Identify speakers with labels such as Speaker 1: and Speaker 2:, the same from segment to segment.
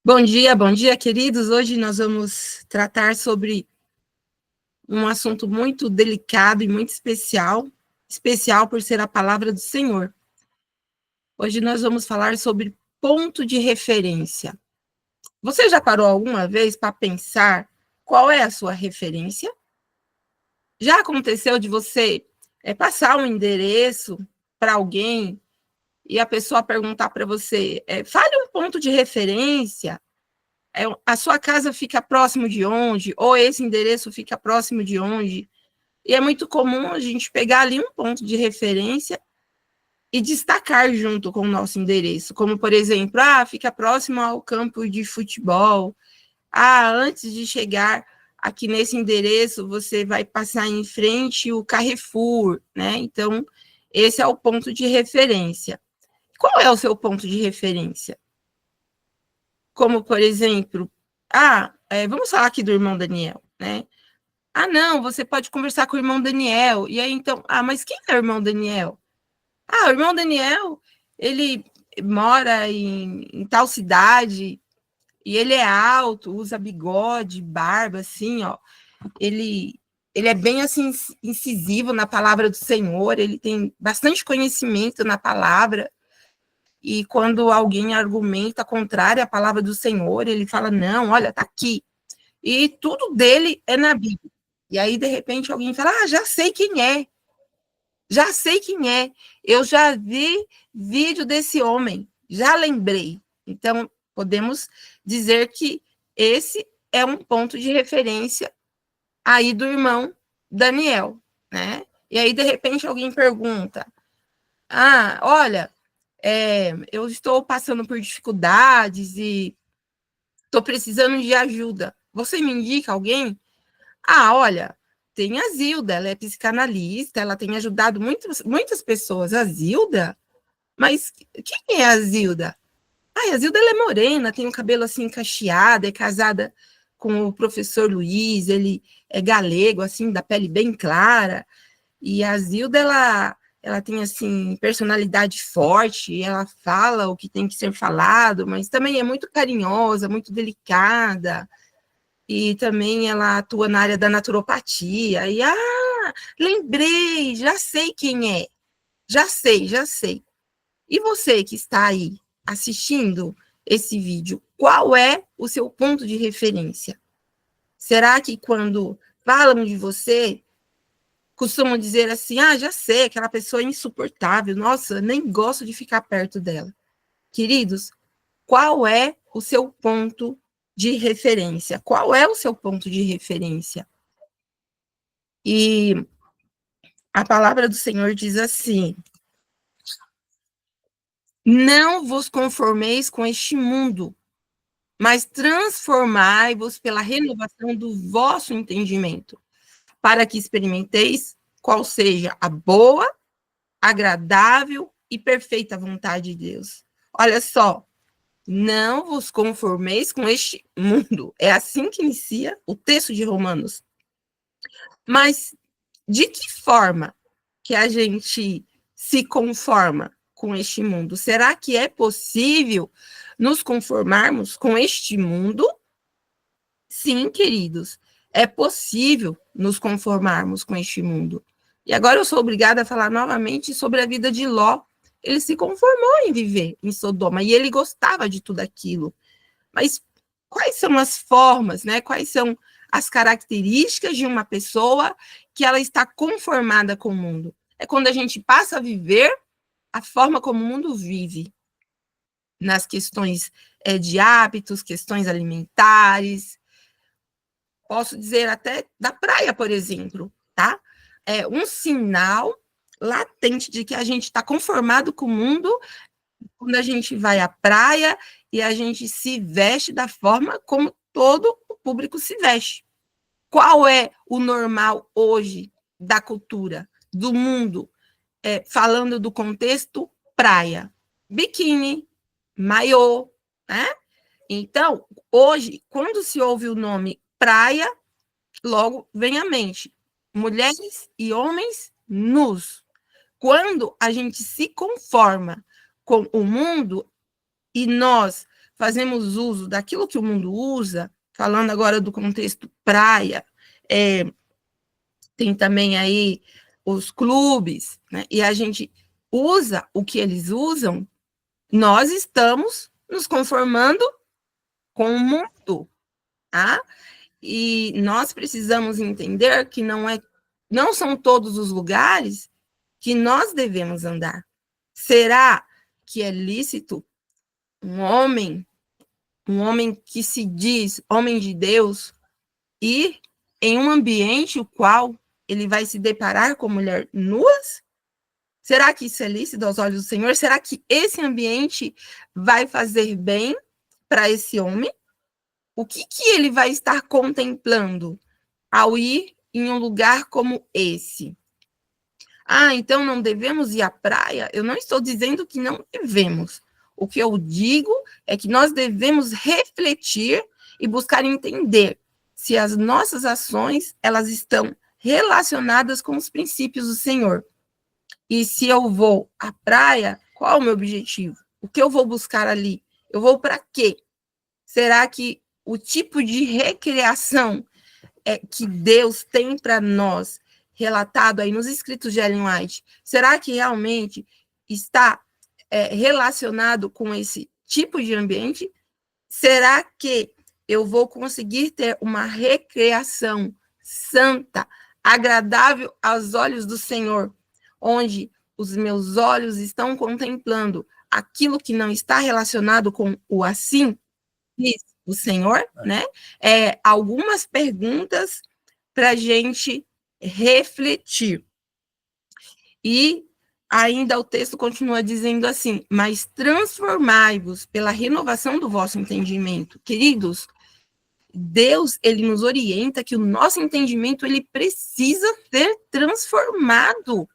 Speaker 1: Bom dia, queridos. Hoje nós vamos tratar sobre um assunto muito delicado e muito especial por ser a palavra do Senhor. Hoje nós vamos falar sobre ponto de referência. Você já parou alguma vez para pensar qual é a sua referência? Já aconteceu de você passar um endereço para alguém e a pessoa perguntar para você, fale um ponto de referência? A sua casa fica próximo de onde? Ou esse endereço fica próximo de onde? E é muito comum a gente pegar ali um ponto de referência e destacar junto com o nosso endereço, como, por exemplo, fica próximo ao campo de futebol. Antes de chegar aqui nesse endereço, você vai passar em frente o Carrefour, né? Então, esse é o ponto de referência. Qual é o seu ponto de referência? Como, por exemplo, vamos falar aqui do irmão Daniel, né? Não, você pode conversar com o irmão Daniel. E aí, então, mas quem é o irmão Daniel? O irmão Daniel, ele mora em tal cidade, e ele é alto, usa bigode, barba, assim, ó. Ele é bem, assim, incisivo na palavra do Senhor, ele tem bastante conhecimento na palavra, e quando alguém argumenta contrário à palavra do Senhor, ele fala, não, olha, tá aqui. E tudo dele é na Bíblia. E aí, de repente, alguém fala, já sei quem é. Já sei quem é. Eu já vi vídeo desse homem. Já lembrei. Então, podemos dizer que esse é um ponto de referência aí do irmão Daniel, né? E aí, de repente, alguém pergunta, olha, eu estou passando por dificuldades e estou precisando de ajuda. Você me indica alguém? Olha, tem a Zilda, ela é psicanalista, ela tem ajudado muitas pessoas. A Zilda? Mas quem é a Zilda? A Zilda ela é morena, tem o cabelo assim cacheado, é casada com o professor Luiz, ele é galego, assim, da pele bem clara. E a Zilda, ela tem, assim, personalidade forte, ela fala o que tem que ser falado, mas também é muito carinhosa, muito delicada, e também ela atua na área da naturopatia, e, lembrei, já sei quem é, já sei. E você que está aí assistindo esse vídeo, qual é o seu ponto de referência? Será que quando falam de você, costumam dizer assim, já sei, aquela pessoa é insuportável, nossa, nem gosto de ficar perto dela. Queridos, qual é o seu ponto de referência? Qual é o seu ponto de referência? E a palavra do Senhor diz assim, não vos conformeis com este mundo, mas transformai-vos pela renovação do vosso entendimento, para que experimenteis qual seja a boa, agradável e perfeita vontade de Deus. Olha só, não vos conformeis com este mundo. É assim que inicia o texto de Romanos. Mas de que forma que a gente se conforma com este mundo? Será que é possível nos conformarmos com este mundo? Sim, queridos, é possível nos conformarmos com este mundo. E agora eu sou obrigada a falar novamente sobre a vida de Ló. Ele se conformou em viver em Sodoma e ele gostava de tudo aquilo. Mas quais são as formas, né? Quais são as características de uma pessoa que ela está conformada com o mundo? É quando a gente passa a viver a forma como o mundo vive, nas questões de hábitos, questões alimentares, posso dizer até da praia, por exemplo, tá? É um sinal latente de que a gente está conformado com o mundo quando a gente vai à praia e a gente se veste da forma como todo o público se veste. Qual é o normal hoje da cultura, do mundo, falando do contexto praia? Biquíni, maiô, né? Então, hoje, quando se ouve o nome praia, logo vem à mente mulheres e homens nus. Quando a gente se conforma com o mundo e nós fazemos uso daquilo que o mundo usa, falando agora do contexto praia, tem também aí os clubes, né? E a gente usa o que eles usam, nós estamos nos conformando com o mundo, tá? E nós precisamos entender que não são todos os lugares que nós devemos andar. Será que é lícito um homem que se diz homem de Deus, ir em um ambiente o qual ele vai se deparar com mulheres nuas? Será que isso é lícito aos olhos do Senhor? Será que esse ambiente vai fazer bem para esse homem? O que ele vai estar contemplando ao ir em um lugar como esse? Ah, então não devemos ir à praia? Eu não estou dizendo que não devemos. O que eu digo é que nós devemos refletir e buscar entender se as nossas ações elas estão relacionadas com os princípios do Senhor. E se eu vou à praia, qual é o meu objetivo? O que eu vou buscar ali? Eu vou para quê? Será que o tipo de recreação que Deus tem para nós, relatado aí nos escritos de Ellen White, será que realmente está relacionado com esse tipo de ambiente? Será que eu vou conseguir ter uma recreação santa, agradável aos olhos do Senhor, onde os meus olhos estão contemplando aquilo que não está relacionado com o assim, diz o Senhor, né? Algumas perguntas para a gente refletir. E ainda o texto continua dizendo assim: mas transformai-vos pela renovação do vosso entendimento. Queridos, Deus, ele nos orienta que o nosso entendimento, ele precisa ser transformado.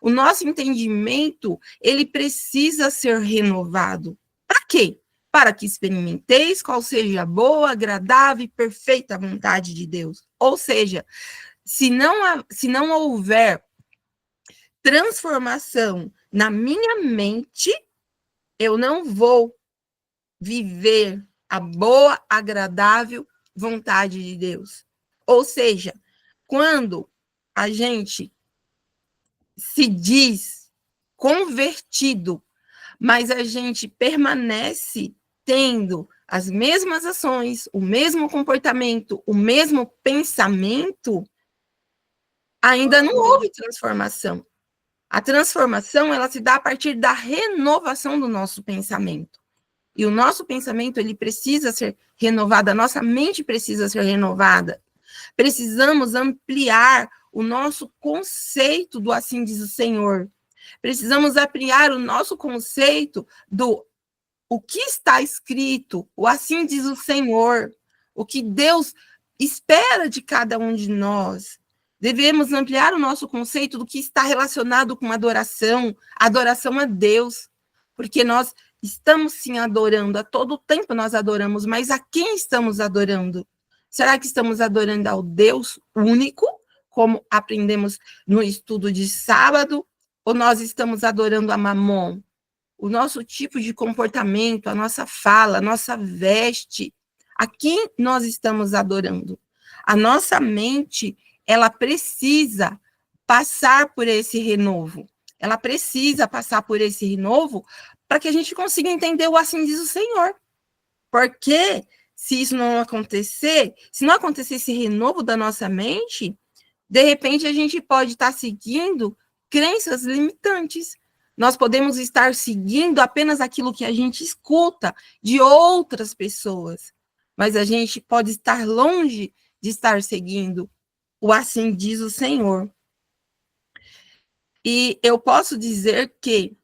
Speaker 1: O nosso entendimento, ele precisa ser renovado. Para quê? Para que experimenteis qual seja a boa, agradável e perfeita vontade de Deus. Ou seja, se não houver transformação na minha mente, eu não vou viver a boa, agradável vontade de Deus. Ou seja, quando a gente se diz convertido, mas a gente permanece tendo as mesmas ações, o mesmo comportamento, o mesmo pensamento, ainda não houve transformação. A transformação, ela se dá a partir da renovação do nosso pensamento. E o nosso pensamento, ele precisa ser renovado, a nossa mente precisa ser renovada. Precisamos ampliar o nosso conceito do assim diz o Senhor. Precisamos ampliar o nosso conceito do o que está escrito, o assim diz o Senhor, o que Deus espera de cada um de nós. Devemos ampliar o nosso conceito do que está relacionado com adoração a Deus, porque nós estamos sim adorando, a todo tempo nós adoramos, mas a quem estamos adorando? Será que estamos adorando ao Deus único, como aprendemos no estudo de sábado, ou nós estamos adorando a Mamon? O nosso tipo de comportamento, a nossa fala, a nossa veste, a quem nós estamos adorando? A nossa mente, ela precisa passar por esse renovo. Ela precisa passar por esse renovo para que a gente consiga entender o assim diz o Senhor. Porque se isso não acontecer, se não acontecer esse renovo da nossa mente, de repente a gente pode estar seguindo crenças limitantes. Nós podemos estar seguindo apenas aquilo que a gente escuta de outras pessoas, mas a gente pode estar longe de estar seguindo o assim diz o Senhor. E eu posso dizer que,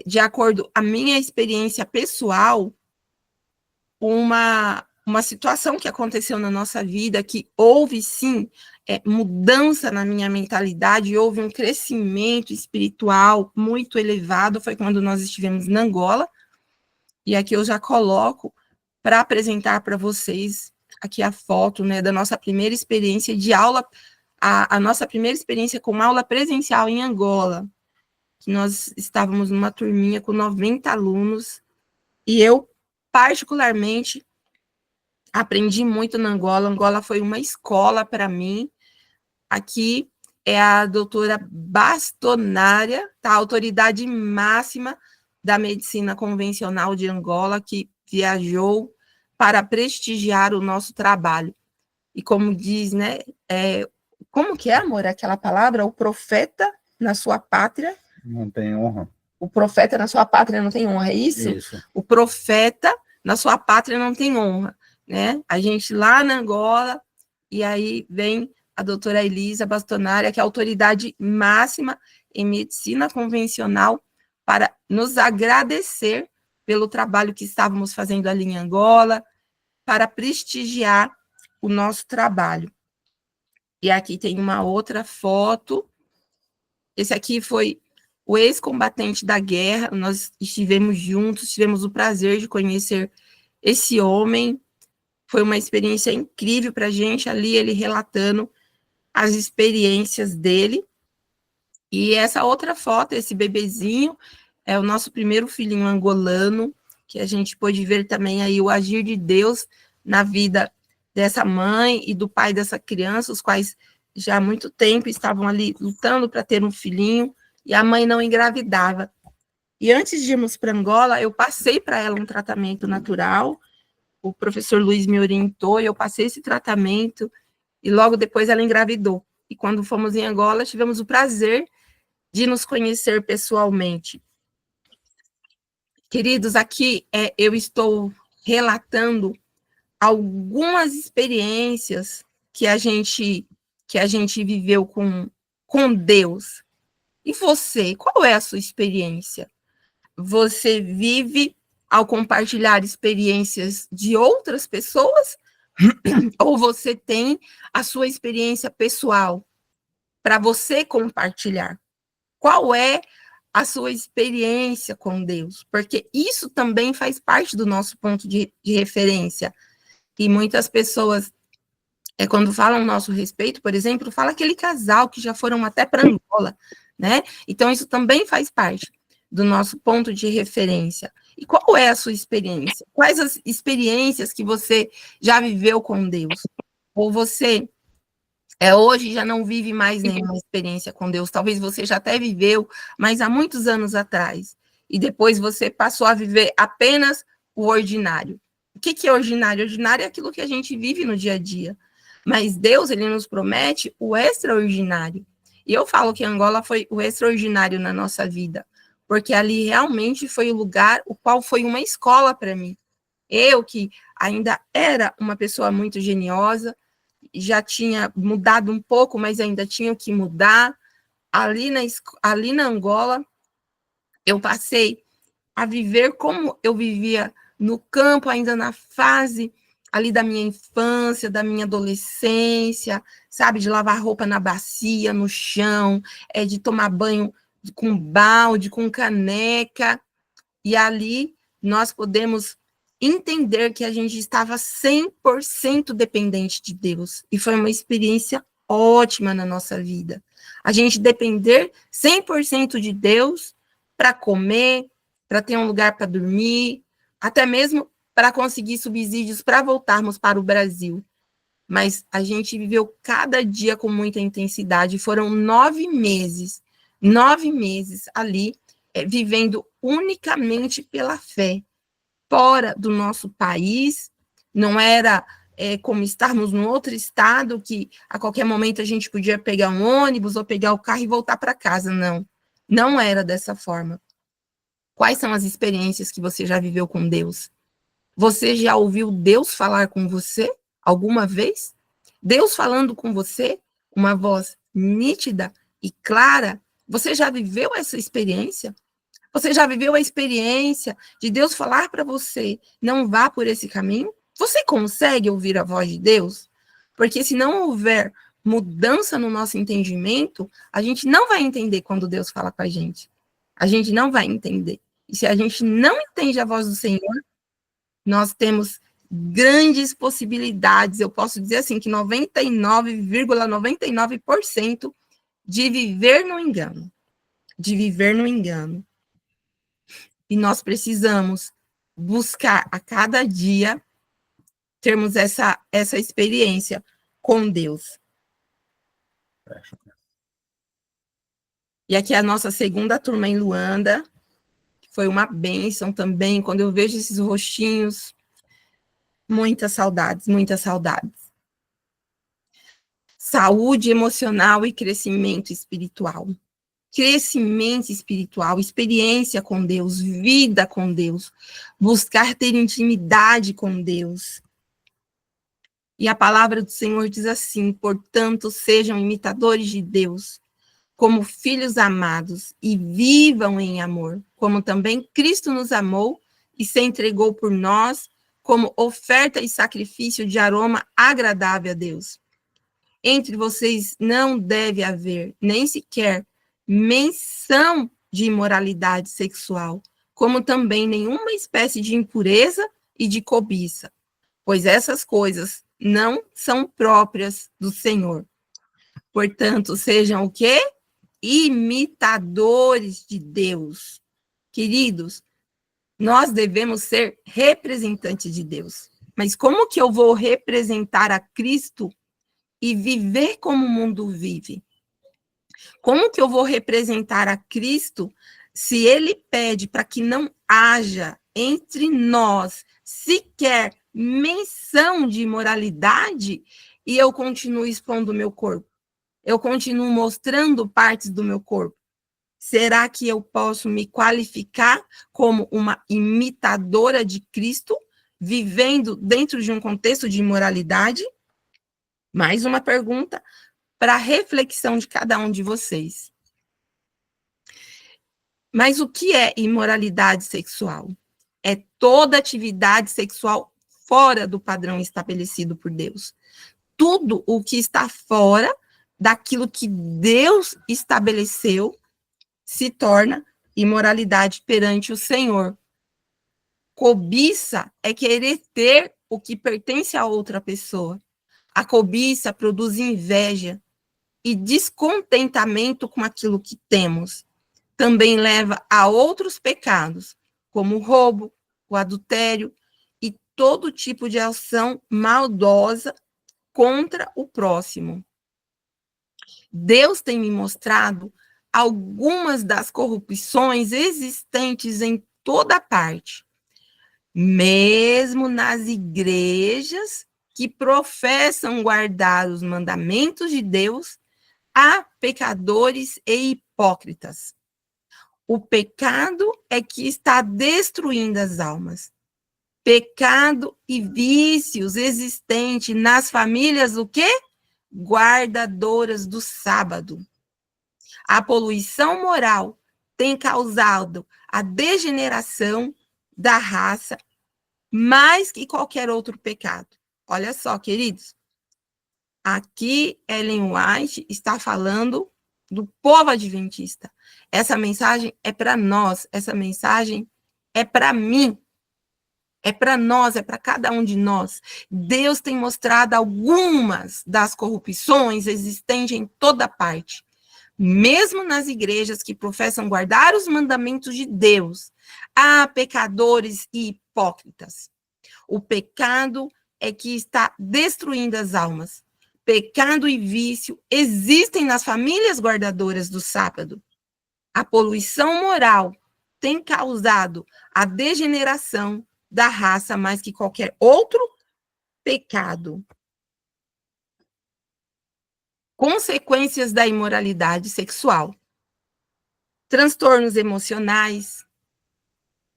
Speaker 1: de acordo com a minha experiência pessoal, uma situação que aconteceu na nossa vida, que houve, sim, mudança na minha mentalidade, houve um crescimento espiritual muito elevado, foi quando nós estivemos na Angola, e aqui eu já coloco para apresentar para vocês aqui a foto, né, da nossa primeira experiência de aula, a nossa primeira experiência com aula presencial em Angola, que nós estávamos numa turminha com 90 alunos, e eu particularmente, aprendi muito na Angola. Angola foi uma escola para mim. Aqui é a doutora bastonária, tá? A autoridade máxima da medicina convencional de Angola, que viajou para prestigiar o nosso trabalho. E como diz, né? Como que é, amor, aquela palavra? O profeta na sua pátria
Speaker 2: não tem honra.
Speaker 1: O profeta na sua pátria não tem honra, é isso?
Speaker 2: Isso.
Speaker 1: O profeta na sua pátria não tem honra, né? A gente lá na Angola, e aí vem a doutora Elisa Bastonária, que é a autoridade máxima em medicina convencional, para nos agradecer pelo trabalho que estávamos fazendo ali em Angola, para prestigiar o nosso trabalho. E aqui tem uma outra foto. Esse aqui foi o ex-combatente da guerra. Nós estivemos juntos, tivemos o prazer de conhecer esse homem. Foi uma experiência incrível para a gente, ali ele relatando as experiências dele. E essa outra foto, esse bebezinho, é o nosso primeiro filhinho angolano, que a gente pôde ver também aí o agir de Deus na vida dessa mãe e do pai dessa criança, os quais já há muito tempo estavam ali lutando para ter um filhinho, e a mãe não engravidava. E antes de irmos para Angola, eu passei para ela um tratamento natural, o professor Luiz me orientou, e eu passei esse tratamento, e logo depois ela engravidou. E quando fomos em Angola, tivemos o prazer de nos conhecer pessoalmente. Queridos, aqui eu estou relatando algumas experiências que a gente viveu com Deus. E você, qual é a sua experiência? Você vive ao compartilhar experiências de outras pessoas? Ou você tem a sua experiência pessoal para você compartilhar? Qual é a sua experiência com Deus? Porque isso também faz parte do nosso ponto de referência. E muitas pessoas, quando falam nosso respeito, por exemplo, fala aquele casal que já foram até para Angola, né? Então, isso também faz parte do nosso ponto de referência. E qual é a sua experiência? Quais as experiências que você já viveu com Deus? Ou você hoje já não vive mais nenhuma experiência com Deus. Talvez você já até viveu, mas há muitos anos atrás. E depois você passou a viver apenas o ordinário. O que é ordinário? Ordinário é aquilo que a gente vive no dia a dia. Mas Deus, ele nos promete o extraordinário. E eu falo que Angola foi o extraordinário na nossa vida, porque ali realmente foi o lugar, o qual foi uma escola para mim. Eu, que ainda era uma pessoa muito geniosa, já tinha mudado um pouco, mas ainda tinha que mudar. Ali na Angola, eu passei a viver como eu vivia no campo, ainda na fase ali da minha infância, da minha adolescência, sabe, de lavar roupa na bacia, no chão, de tomar banho com balde, com caneca, e ali nós podemos entender que a gente estava 100% dependente de Deus. E foi uma experiência ótima na nossa vida. A gente depender 100% de Deus para comer, para ter um lugar para dormir, até mesmo para conseguir subsídios para voltarmos para o Brasil. Mas a gente viveu cada dia com muita intensidade. Foram 9 meses ali, vivendo unicamente pela fé, fora do nosso país. Não era como estarmos num outro estado, que a qualquer momento a gente podia pegar um ônibus ou pegar o carro e voltar para casa. Não era dessa forma. Quais são as experiências que você já viveu com Deus? Você já ouviu Deus falar com você alguma vez? Deus falando com você, uma voz nítida e clara? Você já viveu essa experiência? Você já viveu a experiência de Deus falar para você, não vá por esse caminho? Você consegue ouvir a voz de Deus? Porque se não houver mudança no nosso entendimento, a gente não vai entender quando Deus fala com a gente. A gente não vai entender. E se a gente não entende a voz do Senhor, nós temos grandes possibilidades, eu posso dizer assim, que 99,99% de viver no engano. De viver no engano. E nós precisamos buscar a cada dia termos essa experiência com Deus. E aqui a nossa segunda turma em Luanda, foi uma bênção também, quando eu vejo esses rostinhos, muitas saudades, muitas saudades. Saúde emocional e crescimento espiritual. Crescimento espiritual, experiência com Deus, vida com Deus, buscar ter intimidade com Deus. E a palavra do Senhor diz assim: portanto, sejam imitadores de Deus, como filhos amados, e vivam em amor, como também Cristo nos amou e se entregou por nós, como oferta e sacrifício de aroma agradável a Deus. Entre vocês não deve haver nem sequer menção de imoralidade sexual, como também nenhuma espécie de impureza e de cobiça, pois essas coisas não são próprias do Senhor. Portanto, sejam o quê? Imitadores de Deus. Queridos, nós devemos ser representantes de Deus. Mas como que eu vou representar a Cristo e viver como o mundo vive? Como que eu vou representar a Cristo se ele pede para que não haja entre nós sequer menção de imoralidade e eu continuo expondo o meu corpo? Eu continuo mostrando partes do meu corpo? Será que eu posso me qualificar como uma imitadora de Cristo, vivendo dentro de um contexto de imoralidade? Mais uma pergunta para a reflexão de cada um de vocês. Mas o que é imoralidade sexual? É toda atividade sexual fora do padrão estabelecido por Deus. Tudo o que está fora daquilo que Deus estabeleceu se torna imoralidade perante o Senhor. Cobiça é querer ter o que pertence a outra pessoa. A cobiça produz inveja e descontentamento com aquilo que temos. Também leva a outros pecados, como o roubo, o adultério e todo tipo de ação maldosa contra o próximo. Deus tem me mostrado algumas das corrupções existentes em toda parte, mesmo nas igrejas que professam guardar os mandamentos de Deus, há pecadores e hipócritas. O pecado é que está destruindo as almas. Pecado e vícios existentes nas famílias, o quê? Guardadoras do sábado. A poluição moral tem causado a degeneração da raça mais que qualquer outro pecado. Olha só, queridos. Aqui, Ellen White está falando do povo adventista. Essa mensagem é para nós, essa mensagem é para mim, é para nós, é para cada um de nós. Deus tem mostrado algumas das corrupções existentes em toda parte. Mesmo nas igrejas que professam guardar os mandamentos de Deus, há pecadores e hipócritas. O pecado é que está destruindo as almas. Pecado e vício existem nas famílias guardadoras do sábado. A poluição moral tem causado a degeneração da raça mais que qualquer outro pecado. Consequências da imoralidade sexual: transtornos emocionais,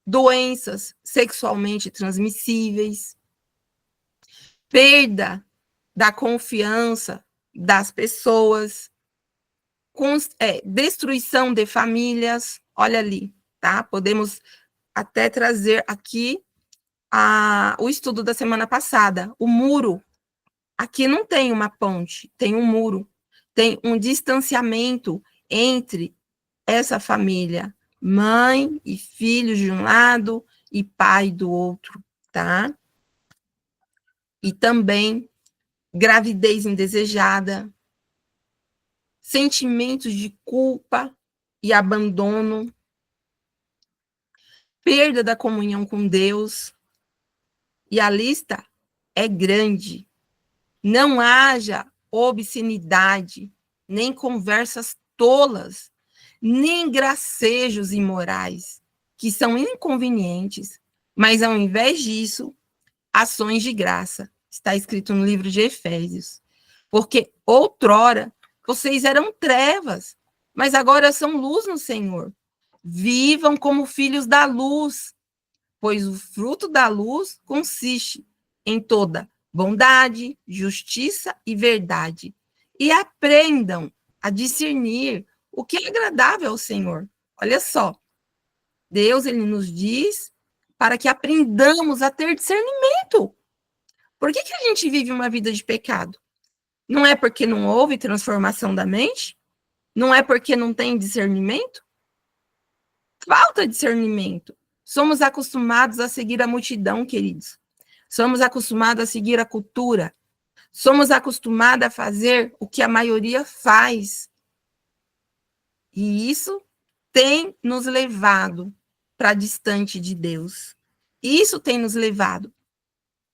Speaker 1: doenças sexualmente transmissíveis, perda da confiança das pessoas, destruição de famílias. Olha ali, tá? Podemos até trazer aqui o estudo da semana passada, o muro. Aqui não tem uma ponte, tem um muro, tem um distanciamento entre essa família, mãe e filhos de um lado e pai do outro, tá? E também gravidez indesejada, sentimentos de culpa e abandono, perda da comunhão com Deus. E a lista é grande. Não haja obscenidade, nem conversas tolas, nem gracejos imorais, que são inconvenientes, mas ao invés disso, ações de graça. Está escrito no livro de Efésios. Porque outrora vocês eram trevas, mas agora são luz no Senhor. Vivam como filhos da luz, pois o fruto da luz consiste em toda bondade, justiça e verdade. E aprendam a discernir o que é agradável ao Senhor. Olha só, Deus ele nos diz para que aprendamos a ter discernimento. Por que a gente vive uma vida de pecado? Não é porque não houve transformação da mente? Não é porque não tem discernimento? Falta discernimento. Somos acostumados a seguir a multidão, queridos. Somos acostumados a seguir a cultura. Somos acostumados a fazer o que a maioria faz. E isso tem nos levado para distante de Deus. Isso tem nos levado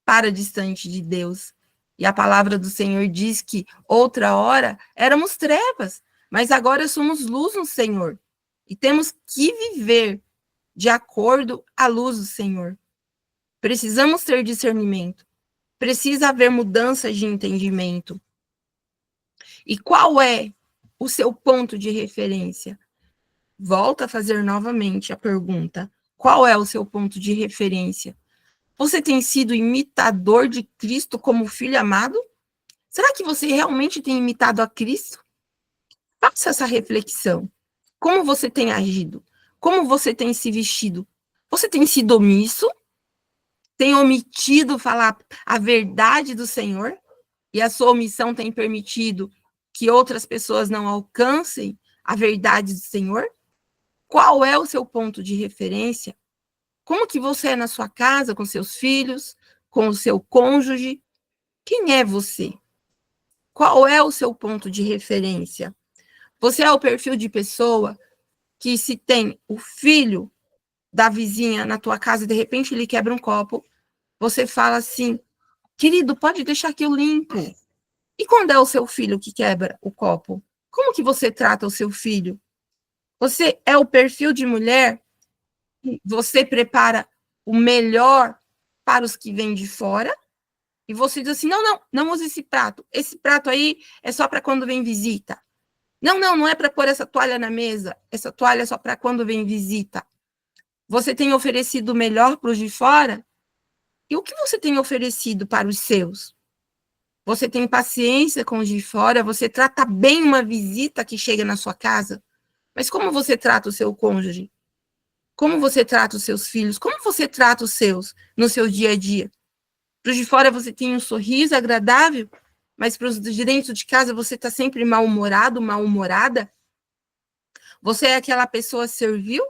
Speaker 1: para distante de Deus. E a palavra do Senhor diz que outra hora éramos trevas, mas agora somos luz no Senhor. E temos que viver de acordo à luz do Senhor. Precisamos ter discernimento. Precisa haver mudança de entendimento. E qual é o seu ponto de referência? Volta a fazer novamente a pergunta. Qual é o seu ponto de referência? Você tem sido imitador de Cristo como filho amado? Será que você realmente tem imitado a Cristo? Faça essa reflexão. Como você tem agido? Como você tem se vestido? Você tem sido omisso? Tem omitido falar a verdade do Senhor? E a sua omissão tem permitido que outras pessoas não alcancem a verdade do Senhor? Qual é o seu ponto de referência? Como que você é na sua casa, com seus filhos, com o seu cônjuge? Quem é você? Qual é o seu ponto de referência? Você é o perfil de pessoa que, se tem o filho da vizinha na tua casa e de repente ele quebra um copo, você fala assim, querido, pode deixar que eu limpo. E quando é o seu filho que quebra o copo? Como que você trata o seu filho? Você é o perfil de mulher que você prepara o melhor para os que vêm de fora? E você diz assim, não use esse prato. Esse prato aí é só para quando vem visita. Não é para pôr essa toalha na mesa. Essa toalha é só para quando vem visita. Você tem oferecido o melhor para os de fora? E o que você tem oferecido para os seus? Você tem paciência com os de fora? Você trata bem uma visita que chega na sua casa? Mas como você trata o seu cônjuge? Como você trata os seus filhos? Como você trata os seus no seu dia a dia? Para os de fora você tem um sorriso agradável, mas para os de dentro de casa você está sempre mal-humorado, mal-humorada? Você é aquela pessoa servil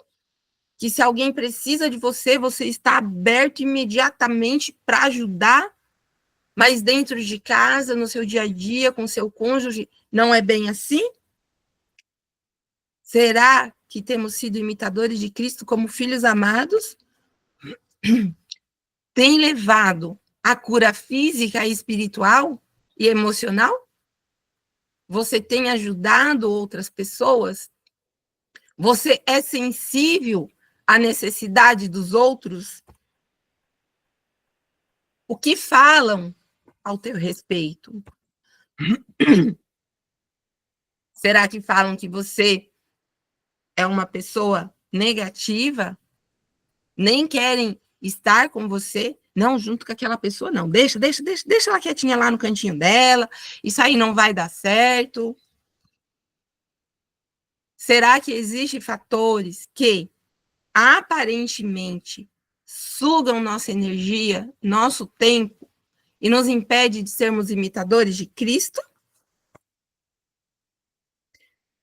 Speaker 1: que, se alguém precisa de você, você está aberto imediatamente para ajudar, mas dentro de casa, no seu dia a dia, com seu cônjuge, não é bem assim? Será que temos sido imitadores de Cristo como filhos amados? Tem levado a cura física e espiritual e emocional? Você tem ajudado outras pessoas? Você é sensível à necessidade dos outros? O que falam ao teu respeito? Será que falam que você é uma pessoa negativa? Nem querem estar com você? Não, junto com aquela pessoa, não. Deixa ela quietinha lá no cantinho dela. Isso aí não vai dar certo. Será que existem fatores que aparentemente sugam nossa energia, nosso tempo e nos impede de sermos imitadores de Cristo?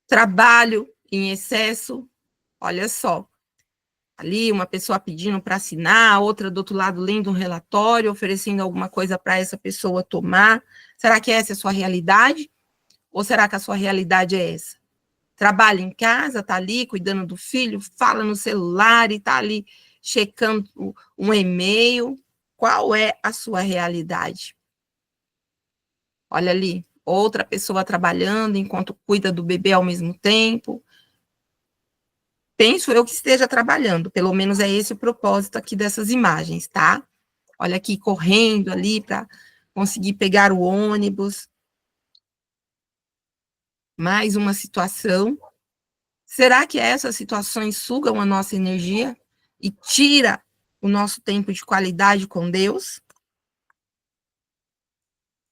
Speaker 1: Trabalho em excesso, olha só. Ali uma pessoa pedindo para assinar, outra do outro lado lendo um relatório, oferecendo alguma coisa para essa pessoa tomar. Será que essa é a sua realidade? Ou será que a sua realidade é essa? Trabalha em casa, está ali cuidando do filho, fala no celular e está ali checando um e-mail. Qual é a sua realidade? Olha ali, outra pessoa trabalhando enquanto cuida do bebê ao mesmo tempo. Penso eu que esteja trabalhando, pelo menos é esse o propósito aqui dessas imagens, tá? Olha aqui, correndo ali para conseguir pegar o ônibus. Mais uma situação. Será que essas situações sugam a nossa energia e tira o nosso tempo de qualidade com Deus?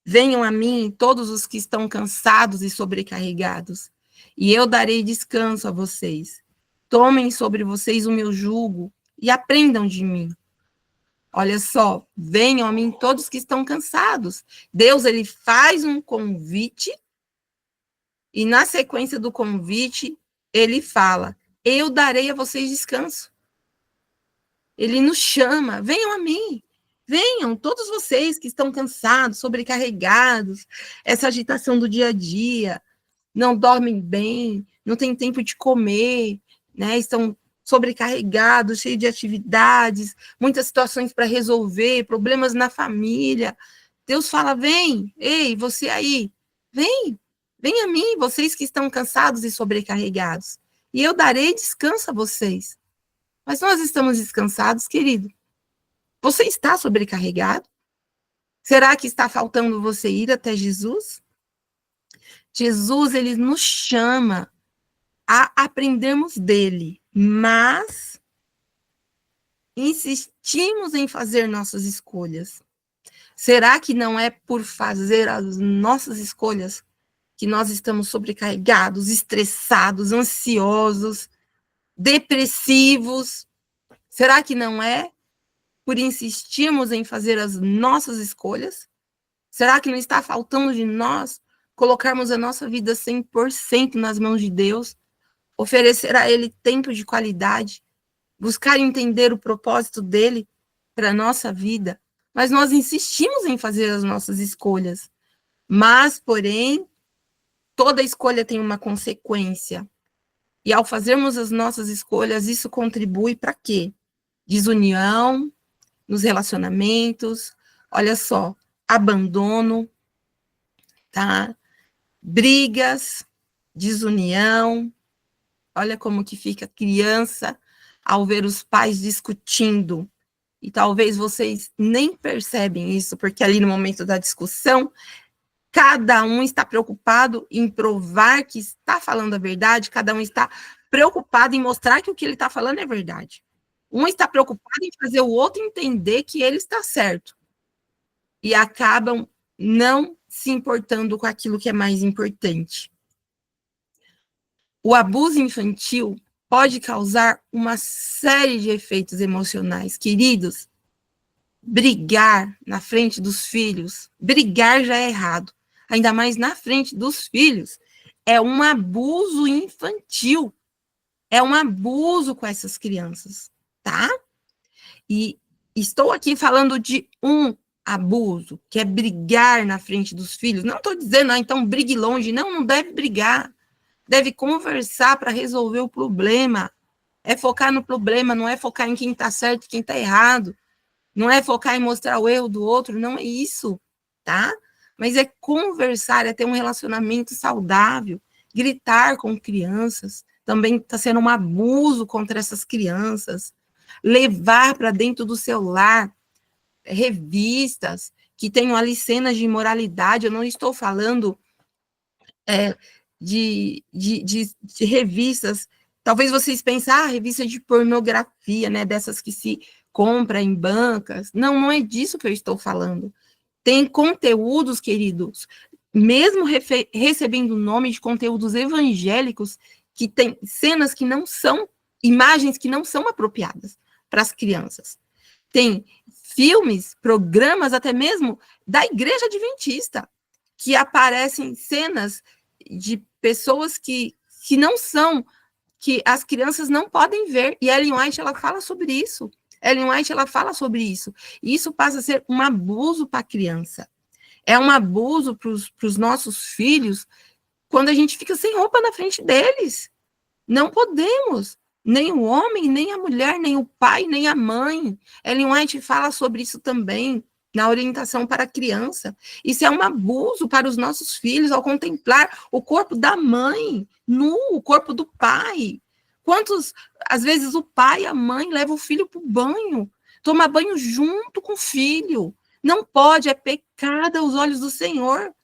Speaker 1: Venham a mim todos os que estão cansados e sobrecarregados, e eu darei descanso a vocês. Tomem sobre vocês o meu jugo e aprendam de mim. Olha só, venham a mim todos que estão cansados. Deus, ele faz um convite e na sequência do convite, ele fala: eu darei a vocês descanso. Ele nos chama, venham a mim. Venham, todos vocês que estão cansados, sobrecarregados, essa agitação do dia a dia, não dormem bem, não têm tempo de comer, né? Estão sobrecarregados, cheios de atividades, muitas situações para resolver, problemas na família. Deus fala: vem, ei, você aí, vem, vem a mim, vocês que estão cansados e sobrecarregados, e eu darei descanso a vocês. Mas nós estamos descansados, querido? Você está sobrecarregado? Será que está faltando você ir até Jesus? Jesus, ele nos chama a aprendermos dele, mas insistimos em fazer nossas escolhas. Será que não é por fazer as nossas escolhas que nós estamos sobrecarregados, estressados, ansiosos, depressivos? Será que não é por insistirmos em fazer as nossas escolhas? Será que não está faltando de nós colocarmos a nossa vida 100% nas mãos de Deus, oferecer a Ele tempo de qualidade, buscar entender o propósito dEle para a nossa vida? Mas nós insistimos em fazer as nossas escolhas. Mas, porém, toda escolha tem uma consequência. E ao fazermos as nossas escolhas, isso contribui para quê? Desunião nos relacionamentos, olha só, abandono, tá? Brigas, desunião. Olha como que fica a criança ao ver os pais discutindo. E talvez vocês nem percebem isso, porque ali no momento da discussão, cada um está preocupado em provar que está falando a verdade, cada um está preocupado em mostrar que o que ele está falando é verdade. Um está preocupado em fazer o outro entender que ele está certo. E acabam não se importando com aquilo que é mais importante. O abuso infantil pode causar uma série de efeitos emocionais. Queridos, brigar na frente dos filhos, brigar já é errado, ainda mais na frente dos filhos, é um abuso infantil, é um abuso com essas crianças, tá? E estou aqui falando de um abuso, que é brigar na frente dos filhos. Não estou dizendo, então brigue longe. Não, não deve brigar. Deve conversar para resolver o problema. É focar no problema, não é focar em quem está certo e quem está errado. Não é focar em mostrar o erro do outro, não é isso, tá? Mas é conversar, é ter um relacionamento saudável. Gritar com crianças também está sendo um abuso contra essas crianças. Levar para dentro do seu lar revistas que tenham ali cenas de imoralidade. Eu não estou falando de revistas, talvez vocês pensem, revista de pornografia, né, dessas que se compra em bancas. Não, não é disso que eu estou falando. Tem conteúdos, queridos, mesmo recebendo o nome de conteúdos evangélicos, que tem cenas que não são, imagens que não são apropriadas para as crianças. Tem filmes, programas, até mesmo da Igreja Adventista, que aparecem cenas de pessoas que não são, que as crianças não podem ver. E Ellen White, ela fala sobre isso. Ellen White, ela fala sobre isso. E isso passa a ser um abuso para a criança. É um abuso para os nossos filhos quando a gente fica sem roupa na frente deles. Não podemos. Nem o homem, nem a mulher, nem o pai, nem a mãe. Ellen White fala sobre isso também na orientação para a criança. Isso é um abuso para os nossos filhos ao contemplar o corpo da mãe nu, o corpo do pai. Quantos, às vezes, o pai e a mãe levam o filho para o banho, toma banho junto com o filho. Não pode, é pecado aos olhos do Senhor.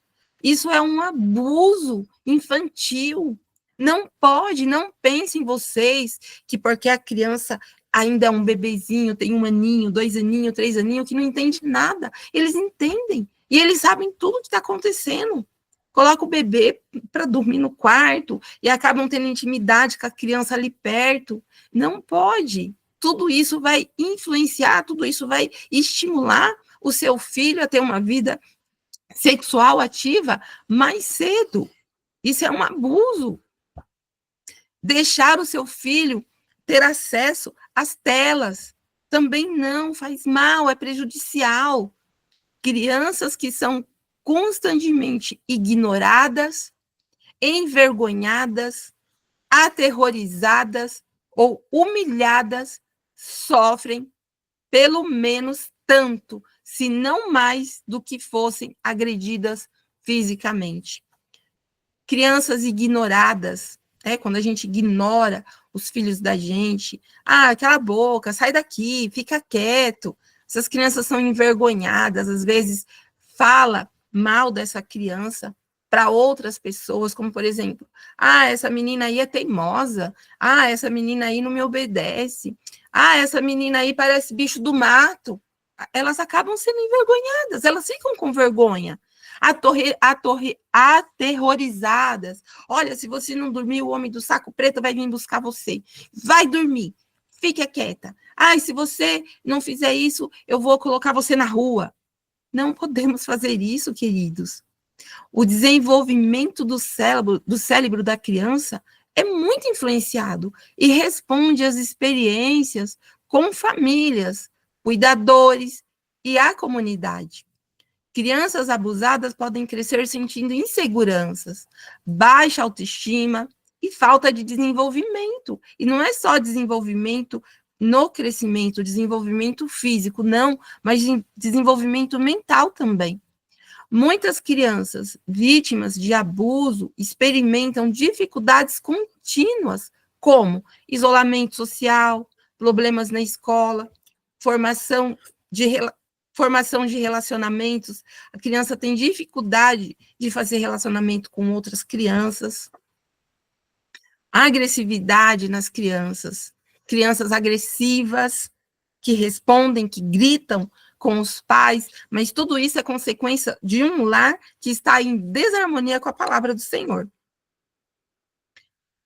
Speaker 1: Isso é um abuso infantil. Não pode, não pensem vocês que porque a criança ainda é um bebezinho, tem 1 aninho, 2 aninhos, 3 aninhos, que não entende nada. Eles entendem e eles sabem tudo o que está acontecendo. Coloca o bebê para dormir no quarto e acabam tendo intimidade com a criança ali perto. Não pode. Tudo isso vai influenciar, tudo isso vai estimular o seu filho a ter uma vida sexual ativa mais cedo. Isso é um abuso. Deixar o seu filho ter acesso às telas também não faz mal, é prejudicial. Crianças que são constantemente ignoradas, envergonhadas, aterrorizadas ou humilhadas sofrem pelo menos tanto, se não mais, do que fossem agredidas fisicamente. Crianças ignoradas, quando a gente ignora os filhos da gente, cala a boca, sai daqui, fica quieto. Essas crianças são envergonhadas, às vezes fala mal dessa criança para outras pessoas, como por exemplo, essa menina aí é teimosa, essa menina aí não me obedece, essa menina aí parece bicho do mato. Elas acabam sendo envergonhadas, elas ficam com vergonha, aterrorizadas. Olha, se você não dormir, o homem do saco preto vai vir buscar você. Vai dormir, fique quieta. Se você não fizer isso, eu vou colocar você na rua. Não podemos fazer isso, queridos. O desenvolvimento do cérebro da criança é muito influenciado e responde às experiências com famílias, cuidadores e a comunidade. Crianças abusadas podem crescer sentindo inseguranças, baixa autoestima e falta de desenvolvimento. E não é só desenvolvimento no crescimento, desenvolvimento físico, não, mas desenvolvimento mental também. Muitas crianças vítimas de abuso experimentam dificuldades contínuas, como isolamento social, problemas na escola, formação de relacionamentos. A criança tem dificuldade de fazer relacionamento com outras crianças. Agressividade nas crianças. Crianças agressivas, que respondem, que gritam com os pais, mas tudo isso é consequência de um lar que está em desarmonia com a palavra do Senhor.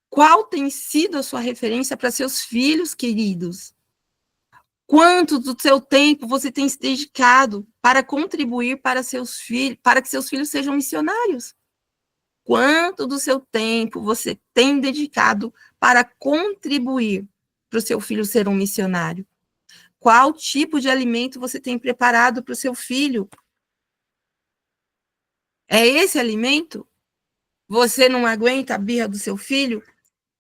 Speaker 1: Qual tem sido a sua referência para seus filhos, queridos? Quanto do seu tempo você tem se dedicado para contribuir para seus filhos, para que seus filhos sejam missionários? Quanto do seu tempo você tem dedicado para contribuir para o seu filho ser um missionário? Qual tipo de alimento você tem preparado para o seu filho? É esse alimento? Você não aguenta a birra do seu filho?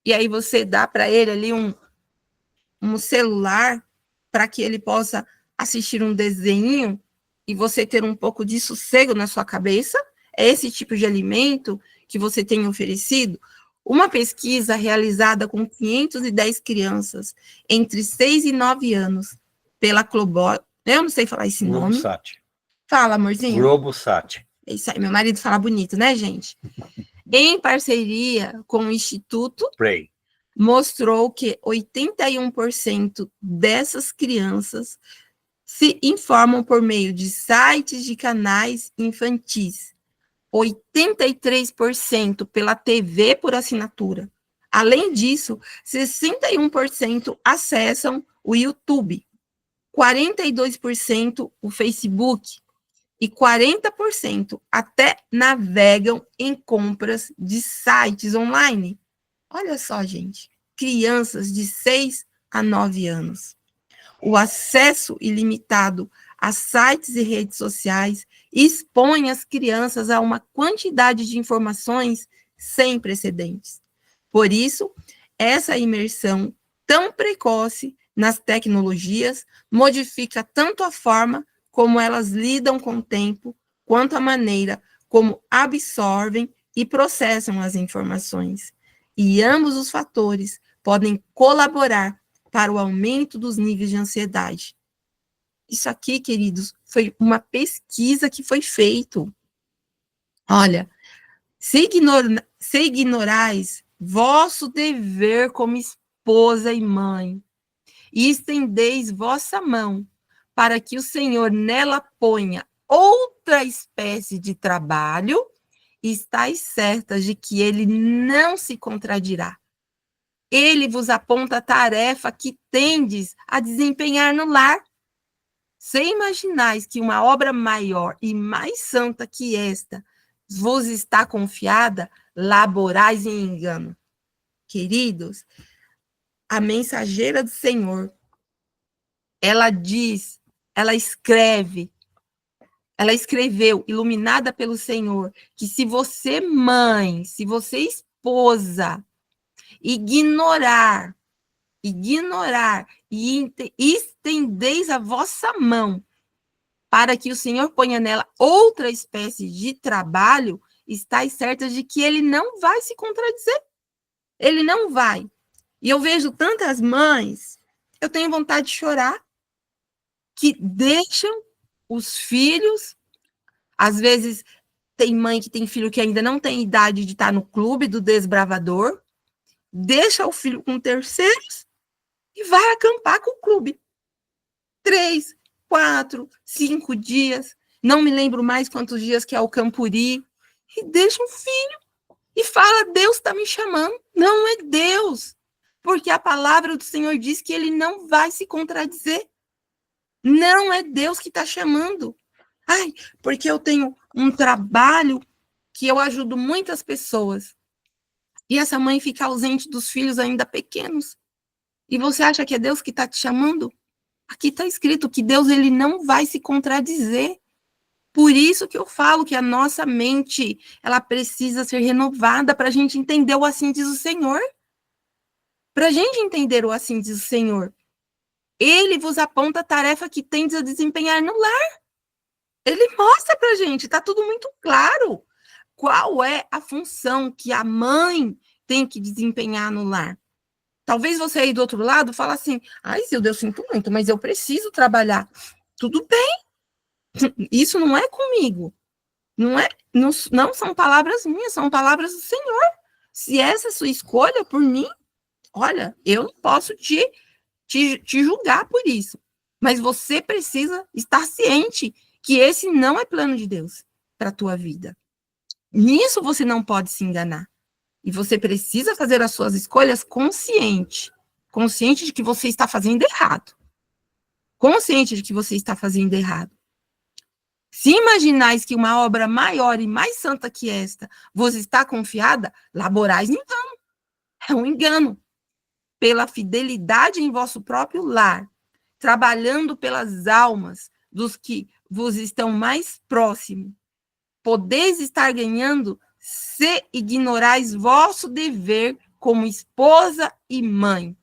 Speaker 1: E aí você dá para ele ali um celular para que ele possa assistir um desenho e você ter um pouco de sossego na sua cabeça? É esse tipo de alimento que você tem oferecido? Uma pesquisa realizada com 510 crianças entre 6 e 9 anos pela Globosat, eu não sei falar esse nome.
Speaker 2: Globosat.
Speaker 1: Fala, amorzinho.
Speaker 2: Globosat.
Speaker 1: É isso aí, meu marido fala bonito, né, gente? Em parceria com o Instituto
Speaker 2: Pray.
Speaker 1: Mostrou que 81% dessas crianças se informam por meio de sites de canais infantis, 83% pela TV por assinatura. Além disso, 61% acessam o YouTube, 42% o Facebook e 40% até navegam em compras de sites online. Olha só, gente, crianças de 6 a 9 anos. O acesso ilimitado a sites e redes sociais expõe as crianças a uma quantidade de informações sem precedentes. Por isso, essa imersão tão precoce nas tecnologias modifica tanto a forma como elas lidam com o tempo, quanto a maneira como absorvem e processam as informações. E ambos os fatores podem colaborar para o aumento dos níveis de ansiedade. Isso aqui, queridos, foi uma pesquisa que foi feita. Olha, se ignorais vosso dever como esposa e mãe, e estendeis vossa mão, para que o Senhor nela ponha outra espécie de trabalho, estáis certas de que ele não se contradirá. Ele vos aponta a tarefa que tendes a desempenhar no lar. Se imaginais que uma obra maior e mais santa que esta vos está confiada, laborais em engano. Queridos, a mensageira do Senhor, ela diz, ela escreveu, iluminada pelo Senhor, que se você, mãe, se você, esposa, ignorar e estendeis a vossa mão para que o Senhor ponha nela outra espécie de trabalho, estáis certas de que ele não vai se contradizer. Ele não vai. E eu vejo tantas mães, eu tenho vontade de chorar, que deixam os filhos, às vezes tem mãe que tem filho que ainda não tem idade de estar no clube do desbravador, deixa o filho com terceiros e vai acampar com o clube. 3, 4, 5 dias, não me lembro mais quantos dias que é o Campuri, e deixa um filho e fala, Deus está me chamando. Não é Deus, porque a palavra do Senhor diz que ele não vai se contradizer. Não é Deus que está chamando. Ai, porque eu tenho um trabalho que eu ajudo muitas pessoas. E essa mãe fica ausente dos filhos ainda pequenos. E você acha que é Deus que está te chamando? Aqui está escrito que Deus ele não vai se contradizer. Por isso que eu falo que a nossa mente ela precisa ser renovada para a gente entender o assim diz o Senhor. Para a gente entender o assim diz o Senhor. Ele vos aponta a tarefa que tendes a desempenhar no lar. Ele mostra para a gente, está tudo muito claro. Qual é a função que a mãe tem que desempenhar no lar? Talvez você aí do outro lado fale assim, ai, Zilda, eu sinto muito, mas eu preciso trabalhar. Tudo bem, isso não é comigo. Não são palavras minhas, são palavras do Senhor. Se essa é a sua escolha por mim, olha, eu não posso te julgar por isso. Mas você precisa estar ciente que esse não é plano de Deus para a tua vida. Nisso você não pode se enganar. E você precisa fazer as suas escolhas consciente de que você está fazendo errado. Consciente de que você está fazendo errado. Se imaginais que uma obra maior e mais santa que esta vos está confiada, laborais em vão. É um engano. Pela fidelidade em vosso próprio lar, trabalhando pelas almas dos que vos estão mais próximos, podeis estar ganhando se ignorais vosso dever como esposa e mãe,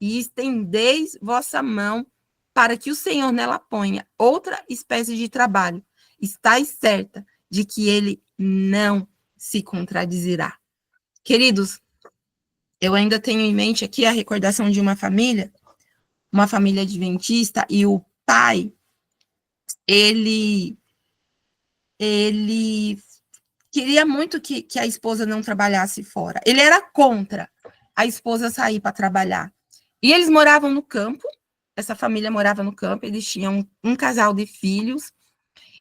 Speaker 1: e estendeis vossa mão para que o Senhor nela ponha outra espécie de trabalho. Estais certa de que ele não se contradizirá. Queridos, eu ainda tenho em mente aqui a recordação de uma família adventista, e o pai, ele queria muito que a esposa não trabalhasse fora. Ele era contra a esposa sair para trabalhar. E eles moravam no campo, essa família morava no campo, eles tinham um casal de filhos,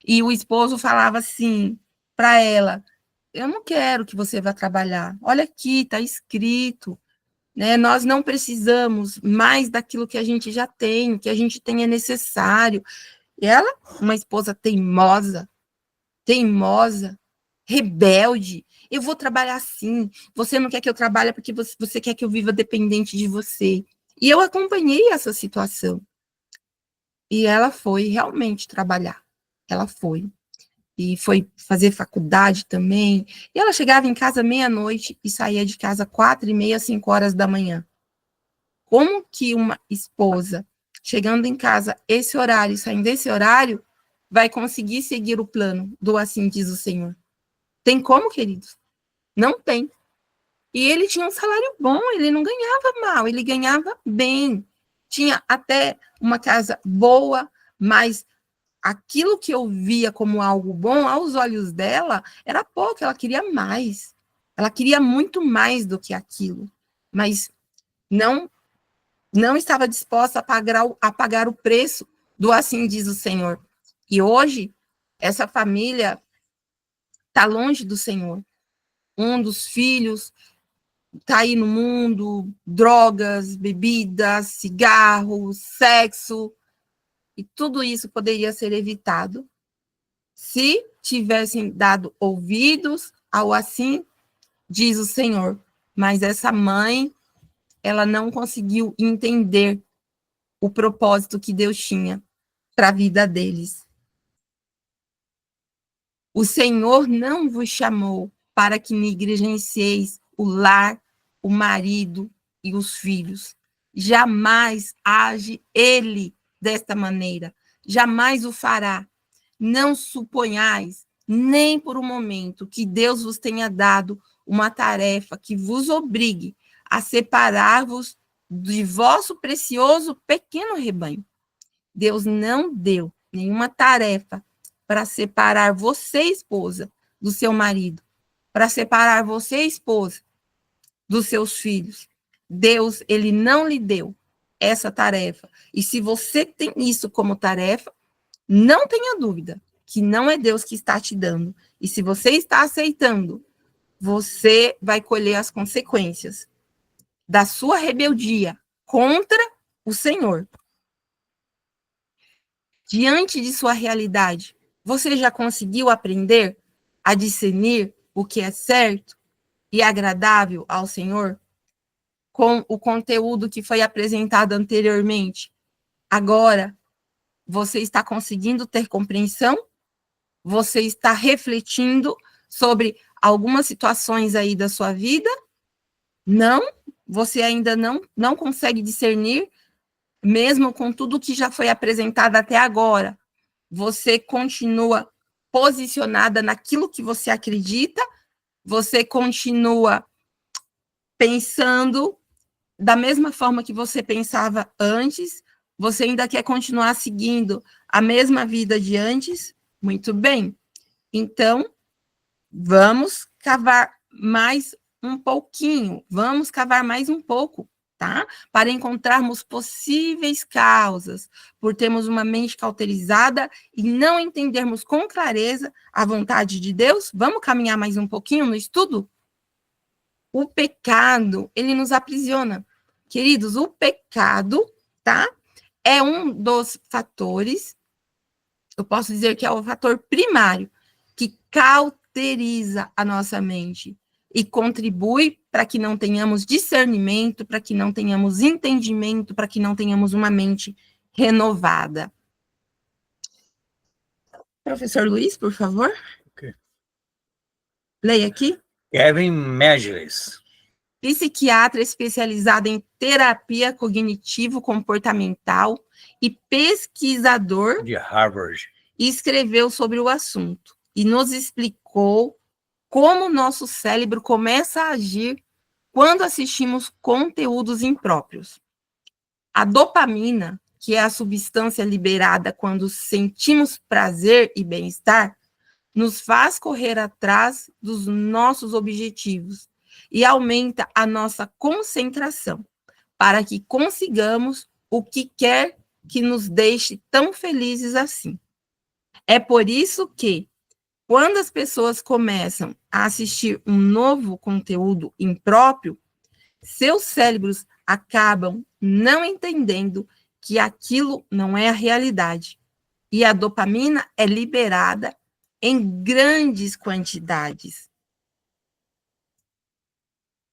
Speaker 1: e o esposo falava assim para ela, eu não quero que você vá trabalhar, olha aqui, está escrito, né? Nós não precisamos mais daquilo que a gente já tem, o que a gente tem é necessário. E ela, uma esposa teimosa, rebelde, eu vou trabalhar assim, você não quer que eu trabalhe porque você quer que eu viva dependente de você. E eu acompanhei essa situação. E ela foi realmente trabalhar. Ela foi. E foi fazer faculdade também. E ela chegava em casa meia-noite e saía de casa 4h30, 5 horas da manhã. Como que uma esposa, chegando em casa esse horário, saindo desse horário, vai conseguir seguir o plano do assim diz o Senhor? Tem como, queridos? Não tem. E ele tinha um salário bom, ele não ganhava mal, ele ganhava bem. Tinha até uma casa boa, mas aquilo que eu via como algo bom, aos olhos dela, era pouco, ela queria mais. Ela queria muito mais do que aquilo. Mas não estava disposta a pagar o preço do assim diz o Senhor. E hoje, essa família está longe do Senhor. Um dos filhos está aí no mundo, drogas, bebidas, cigarros, sexo, e tudo isso poderia ser evitado se tivessem dado ouvidos ao assim diz o Senhor. Mas essa mãe, ela não conseguiu entender o propósito que Deus tinha para a vida deles. O Senhor não vos chamou para que negligencieis o lar, o marido e os filhos. Jamais age ele desta maneira. Jamais o fará. Não suponhais, nem por um momento, que Deus vos tenha dado uma tarefa que vos obrigue a separar-vos de vosso precioso pequeno rebanho. Deus não deu nenhuma tarefa para separar você, esposa, do seu marido, para separar você, esposa, dos seus filhos. Deus, ele não lhe deu essa tarefa. E se você tem isso como tarefa, não tenha dúvida que não é Deus que está te dando. E se você está aceitando, você vai colher as consequências da sua rebeldia contra o Senhor. Diante de sua realidade, você já conseguiu aprender a discernir o que é certo e agradável ao Senhor com o conteúdo que foi apresentado anteriormente? Agora, você está conseguindo ter compreensão? Você está refletindo sobre algumas situações aí da sua vida? Não? Você ainda não consegue discernir, mesmo com tudo que já foi apresentado até agora? Você continua posicionada naquilo que você acredita? Você continua pensando da mesma forma que você pensava antes? Você ainda quer continuar seguindo a mesma vida de antes? Muito bem. Então, vamos cavar mais um pouquinho, vamos cavar mais um pouco, tá? Para encontrarmos possíveis causas, por termos uma mente cauterizada e não entendermos com clareza a vontade de Deus. Vamos caminhar mais um pouquinho no estudo? O pecado, ele nos aprisiona. Queridos, o pecado, tá? É um dos fatores, eu posso dizer que é o fator primário, que cauteriza a nossa mente e contribui para que não tenhamos discernimento, para que não tenhamos entendimento, para que não tenhamos uma mente renovada. Professor Luiz, por favor.
Speaker 2: Okay.
Speaker 1: Leia aqui.
Speaker 2: Kevin Mageles,
Speaker 1: psiquiatra especializado em terapia cognitivo-comportamental e pesquisador
Speaker 2: de Harvard,
Speaker 1: escreveu sobre o assunto e nos explicou como o nosso cérebro começa a agir quando assistimos conteúdos impróprios. A dopamina, que é a substância liberada quando sentimos prazer e bem-estar, nos faz correr atrás dos nossos objetivos e aumenta a nossa concentração para que consigamos o que quer que nos deixe tão felizes assim. É por isso que, quando as pessoas começam a assistir um novo conteúdo impróprio, seus cérebros acabam não entendendo que aquilo não é a realidade. E a dopamina é liberada em grandes quantidades.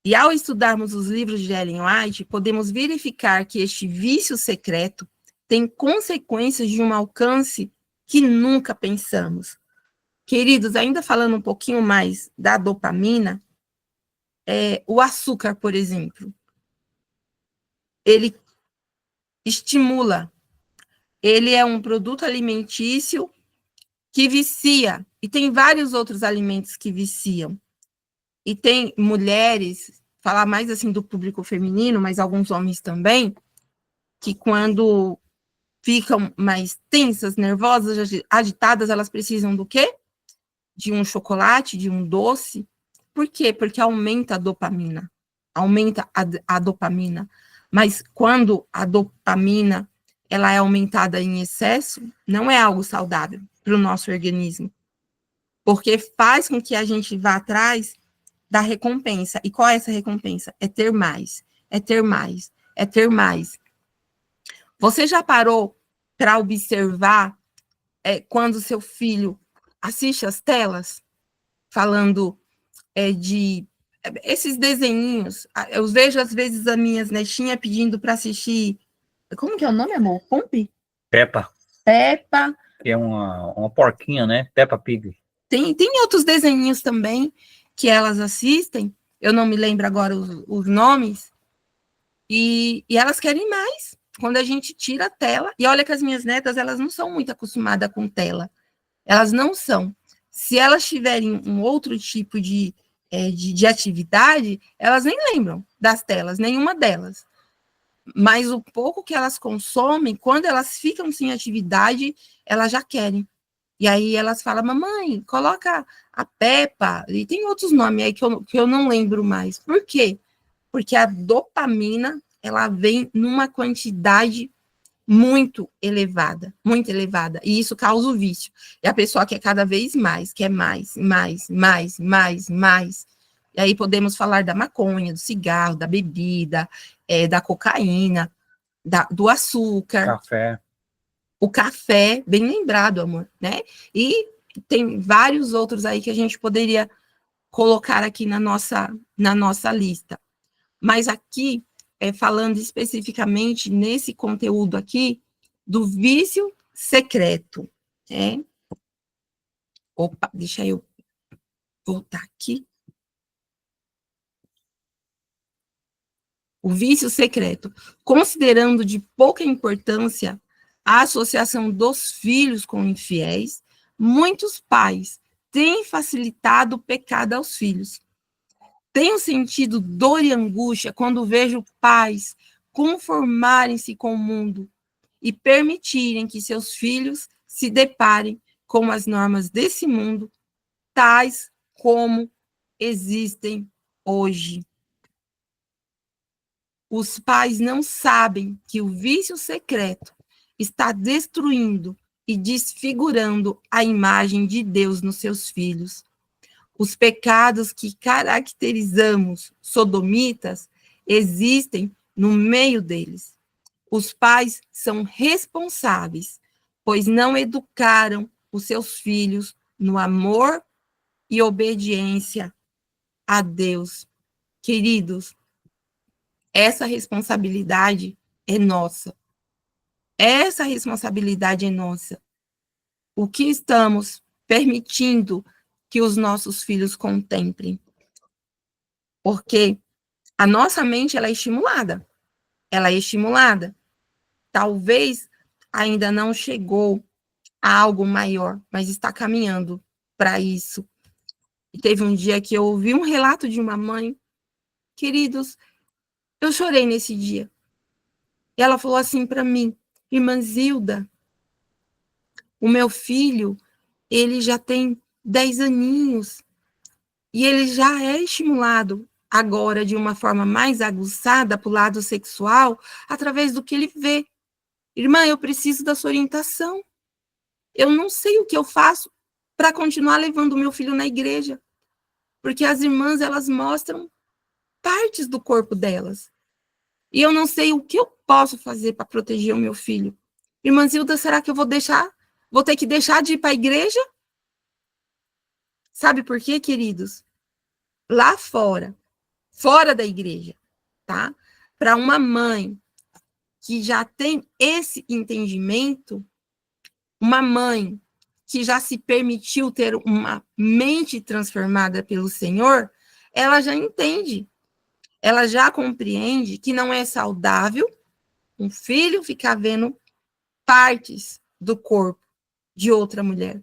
Speaker 1: E ao estudarmos os livros de Ellen White, podemos verificar que este vício secreto tem consequências de um alcance que nunca pensamos. Queridos, ainda falando um pouquinho mais da dopamina, o açúcar, por exemplo. ele estimula, ele é um produto alimentício que vicia, e tem vários outros alimentos que viciam. E tem mulheres, falar mais assim do público feminino, mas alguns homens também, que quando ficam mais tensas, nervosas, agitadas, elas precisam do quê? De um chocolate, de um doce. Por quê? Porque aumenta a dopamina. Aumenta a dopamina. Mas quando a dopamina ela é aumentada em excesso, não é algo saudável para o nosso organismo. Porque faz com que a gente vá atrás da recompensa. E qual é essa recompensa? É ter mais, é ter mais, é ter mais. Você já parou para observar quando seu filho assiste as telas, falando de esses desenhinhos? Eu vejo, às vezes, as minhas netinhas pedindo para assistir. Como que é o nome, amor? Pompe?
Speaker 2: Peppa.
Speaker 1: Peppa.
Speaker 2: Que é uma porquinha, né? Peppa Pig.
Speaker 1: Tem outros desenhinhos também que elas assistem. Eu não me lembro agora os nomes. E elas querem mais. Quando a gente tira a tela, e olha que as minhas netas, elas não são muito acostumadas com tela. Elas não são. Se elas tiverem um outro tipo de atividade, elas nem lembram das telas, nenhuma delas. Mas o pouco que elas consomem, quando elas ficam sem atividade, elas já querem. E aí elas falam, mamãe, coloca a Peppa, e tem outros nomes aí que eu não lembro mais. Por quê? Porque a dopamina, ela vem numa quantidade muito elevada, e isso causa o vício. E a pessoa quer cada vez mais, quer mais, mais, mais, mais, mais. E aí podemos falar da maconha, do cigarro, da bebida, da cocaína, do açúcar.
Speaker 2: Café.
Speaker 1: O café, bem lembrado, amor, né? E tem vários outros aí que a gente poderia colocar aqui na nossa lista. Mas aqui, falando especificamente nesse conteúdo aqui, do vício secreto. Opa, deixa eu voltar aqui. O vício secreto. Considerando de pouca importância a associação dos filhos com infiéis, muitos pais têm facilitado o pecado aos filhos. Tenho sentido dor e angústia quando vejo pais conformarem-se com o mundo e permitirem que seus filhos se deparem com as normas desse mundo, tais como existem hoje. Os pais não sabem que o vício secreto está destruindo e desfigurando a imagem de Deus nos seus filhos. Os pecados que caracterizamos sodomitas existem no meio deles. Os pais são responsáveis, pois não educaram os seus filhos no amor e obediência a Deus. Queridos, essa responsabilidade é nossa. Essa responsabilidade é nossa. O que estamos permitindo que os nossos filhos contemplem? Porque a nossa mente, ela é estimulada. Ela é estimulada. Talvez ainda não chegou a algo maior, mas está caminhando para isso. E teve um dia que eu ouvi um relato de uma mãe, queridos, eu chorei nesse dia. E ela falou assim para mim, irmã Zilda, o meu filho, ele já tem 10 aninhos, e ele já é estimulado agora de uma forma mais aguçada para o lado sexual, através do que ele vê. Irmã, eu preciso da sua orientação. Eu não sei o que eu faço para continuar levando o meu filho na igreja, porque as irmãs, elas mostram partes do corpo delas. E eu não sei o que eu posso fazer para proteger o meu filho. Irmã Zilda, será que eu vou ter que deixar de ir para a igreja? Sabe por quê, queridos? Lá fora da igreja, tá? Para uma mãe que já tem esse entendimento, uma mãe que já se permitiu ter uma mente transformada pelo Senhor, ela já entende, ela já compreende que não é saudável um filho ficar vendo partes do corpo de outra mulher?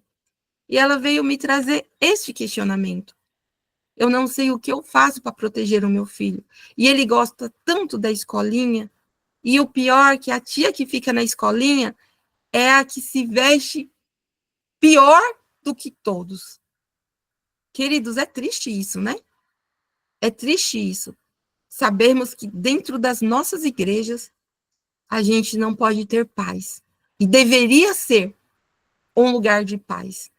Speaker 1: E ela veio me trazer este questionamento. Eu não sei o que eu faço para proteger o meu filho. E ele gosta tanto da escolinha. E o pior é que a tia que fica na escolinha é a que se veste pior do que todos. Queridos, é triste isso, né? É triste isso. Sabermos que dentro das nossas igrejas a gente não pode ter paz. E deveria ser um lugar de paz.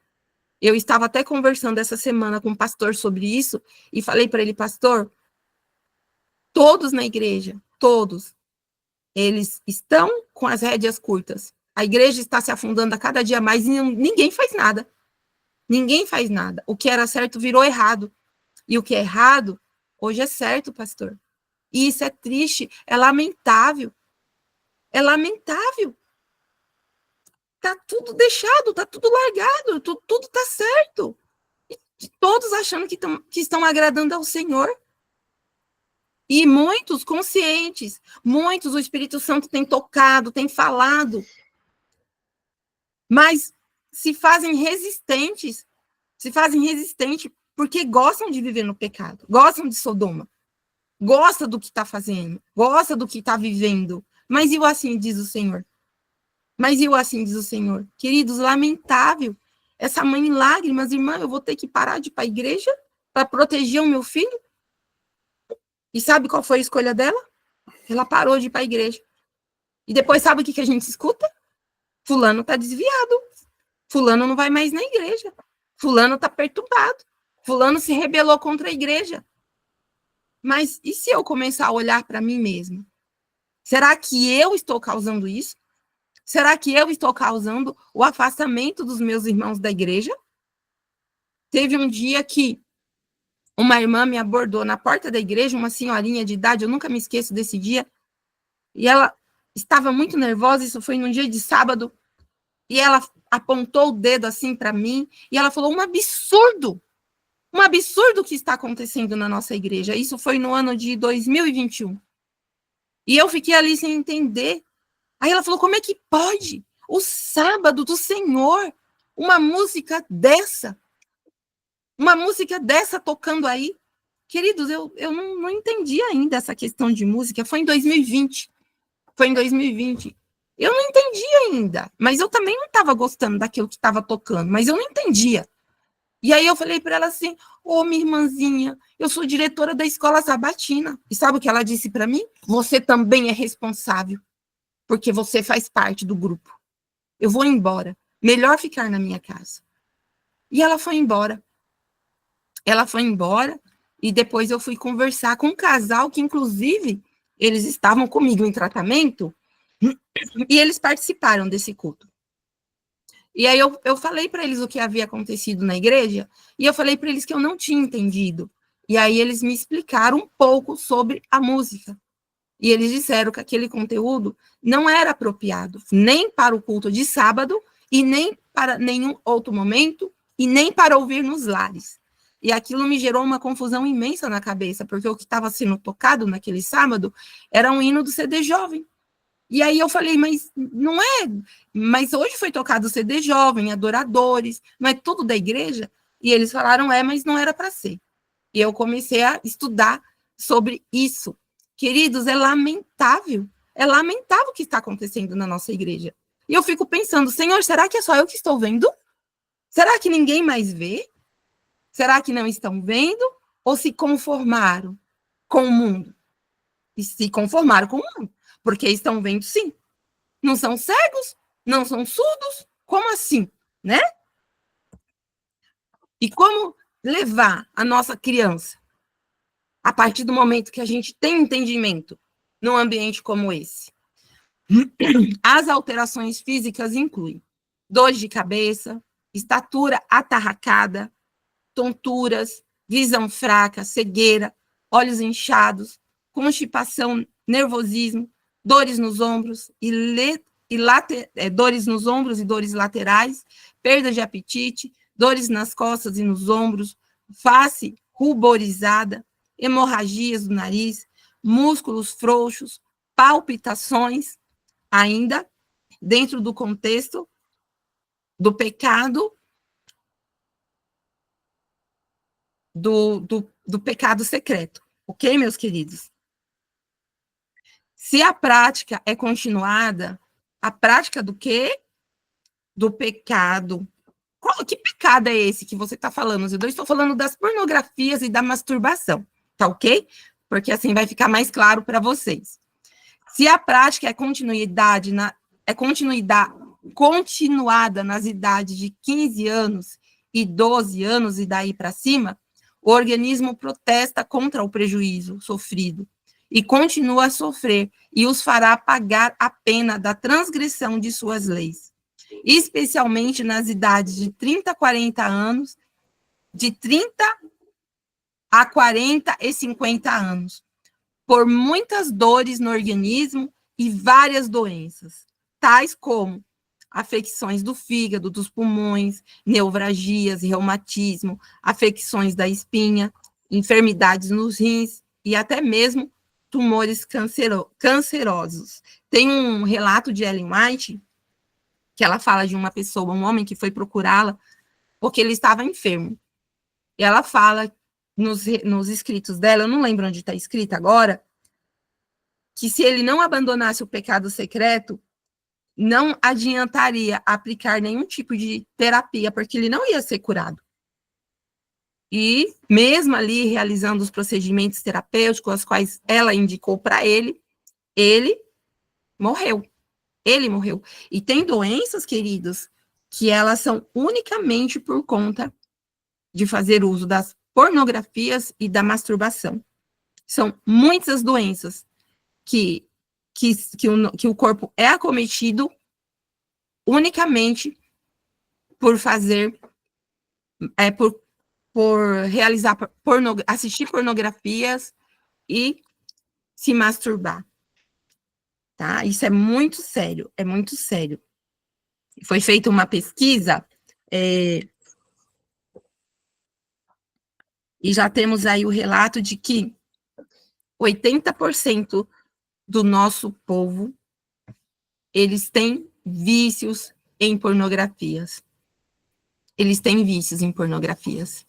Speaker 1: Eu estava até conversando essa semana com um pastor sobre isso e falei para ele, pastor, todos na igreja, todos, eles estão com as rédeas curtas. A igreja está se afundando a cada dia mais e ninguém faz nada. Ninguém faz nada. O que era certo virou errado. E o que é errado, hoje é certo, pastor. E isso é triste, é lamentável. É lamentável. Tá tudo deixado, tá tudo largado, tudo tá certo. E todos achando que estão agradando ao Senhor. E muitos conscientes, muitos o Espírito Santo tem tocado, tem falado, mas se fazem resistentes porque gostam de viver no pecado, gostam de Sodoma, gostam do que está fazendo, gostam do que está vivendo. Mas e o assim diz o Senhor? Mas e o assim diz o Senhor? Queridos, lamentável. Essa mãe em lágrimas, irmã, eu vou ter que parar de ir para a igreja para proteger o meu filho? E sabe qual foi a escolha dela? Ela parou de ir para a igreja. E depois sabe o que a gente escuta? Fulano está desviado. Fulano não vai mais na igreja. Fulano está perturbado. Fulano se rebelou contra a igreja. Mas e se eu começar a olhar para mim mesma? Será que eu estou causando isso? Será que eu estou causando o afastamento dos meus irmãos da igreja? Teve um dia que uma irmã me abordou na porta da igreja, uma senhorinha de idade, eu nunca me esqueço desse dia, e ela estava muito nervosa, isso foi num dia de sábado, e ela apontou o dedo assim para mim, e ela falou, um absurdo que está acontecendo na nossa igreja. Isso foi no ano de 2021. E eu fiquei ali sem entender. Aí ela falou, como é que pode? O sábado do Senhor, uma música dessa tocando aí. Queridos, eu não entendi ainda essa questão de música. Foi em 2020. Eu não entendi ainda, mas eu também não estava gostando daquilo que estava tocando, mas eu não entendia. E aí eu falei para ela assim, minha irmãzinha, eu sou diretora da escola sabatina. E sabe o que ela disse para mim? Você também é responsável, porque você faz parte do grupo. Eu vou embora. Melhor ficar na minha casa. E ela foi embora. E depois eu fui conversar com um casal que, inclusive, eles estavam comigo em tratamento e eles participaram desse culto. E aí eu falei para eles o que havia acontecido na igreja e eu falei para eles que eu não tinha entendido. E aí eles me explicaram um pouco sobre a música. E eles disseram que aquele conteúdo não era apropriado, nem para o culto de sábado, e nem para nenhum outro momento, e nem para ouvir nos lares. E aquilo me gerou uma confusão imensa na cabeça, porque o que estava sendo tocado naquele sábado era um hino do CD Jovem. E aí eu falei, mas não é... Mas hoje foi tocado o CD Jovem, Adoradores, não é tudo da igreja? E eles falaram, mas não era para ser. E eu comecei a estudar sobre isso. Queridos, é lamentável o que está acontecendo na nossa igreja. E eu fico pensando, Senhor, será que é só eu que estou vendo? Será que ninguém mais vê? Será que não estão vendo? Ou se conformaram com o mundo? E se conformaram com o mundo, porque estão vendo sim. Não são cegos? Não são surdos? Como assim, né? E como levar a nossa criança a partir do momento que a gente tem entendimento num ambiente como esse? As alterações físicas incluem dores de cabeça, estatura atarracada, tonturas, visão fraca, cegueira, olhos inchados, constipação, nervosismo, dores nos ombros dores nos ombros e dores laterais, perda de apetite, dores nas costas e nos ombros, face ruborizada, hemorragias do nariz, músculos frouxos, palpitações, ainda dentro do contexto do pecado, do pecado secreto. Ok, meus queridos? Se a prática é continuada, a prática do quê? Do pecado. Que pecado é esse que você está falando? Eu estou falando das pornografias e da masturbação, tá ok? Porque assim vai ficar mais claro para vocês. Se a prática é continuada nas idades de 15 anos e 12 anos e daí para cima, o organismo protesta contra o prejuízo sofrido e continua a sofrer e os fará pagar a pena da transgressão de suas leis, especialmente nas idades de 30 a 40 anos, de 30 a 40 e 50 anos, por muitas dores no organismo e várias doenças, tais como afecções do fígado, dos pulmões, neuralgias, reumatismo, afecções da espinha, enfermidades nos rins e até mesmo tumores cancerosos. Tem um relato de Ellen White, que ela fala de uma pessoa, um homem que foi procurá-la porque ele estava enfermo. E ela fala nos escritos dela, eu não lembro onde está escrito agora, que se ele não abandonasse o pecado secreto, não adiantaria aplicar nenhum tipo de terapia, porque ele não ia ser curado. E mesmo ali realizando os procedimentos terapêuticos, os quais ela indicou para ele morreu. Ele morreu. E tem doenças, queridos, que elas são unicamente por conta de fazer uso das pornografias e da masturbação. São muitas doenças que o corpo é acometido unicamente por fazer, por realizar, assistir pornografias e se masturbar. Tá? Isso é muito sério, é muito sério. Foi feita uma pesquisa, e já temos aí o relato de que 80% do nosso povo, eles têm vícios em pornografias. Eles têm vícios em pornografias.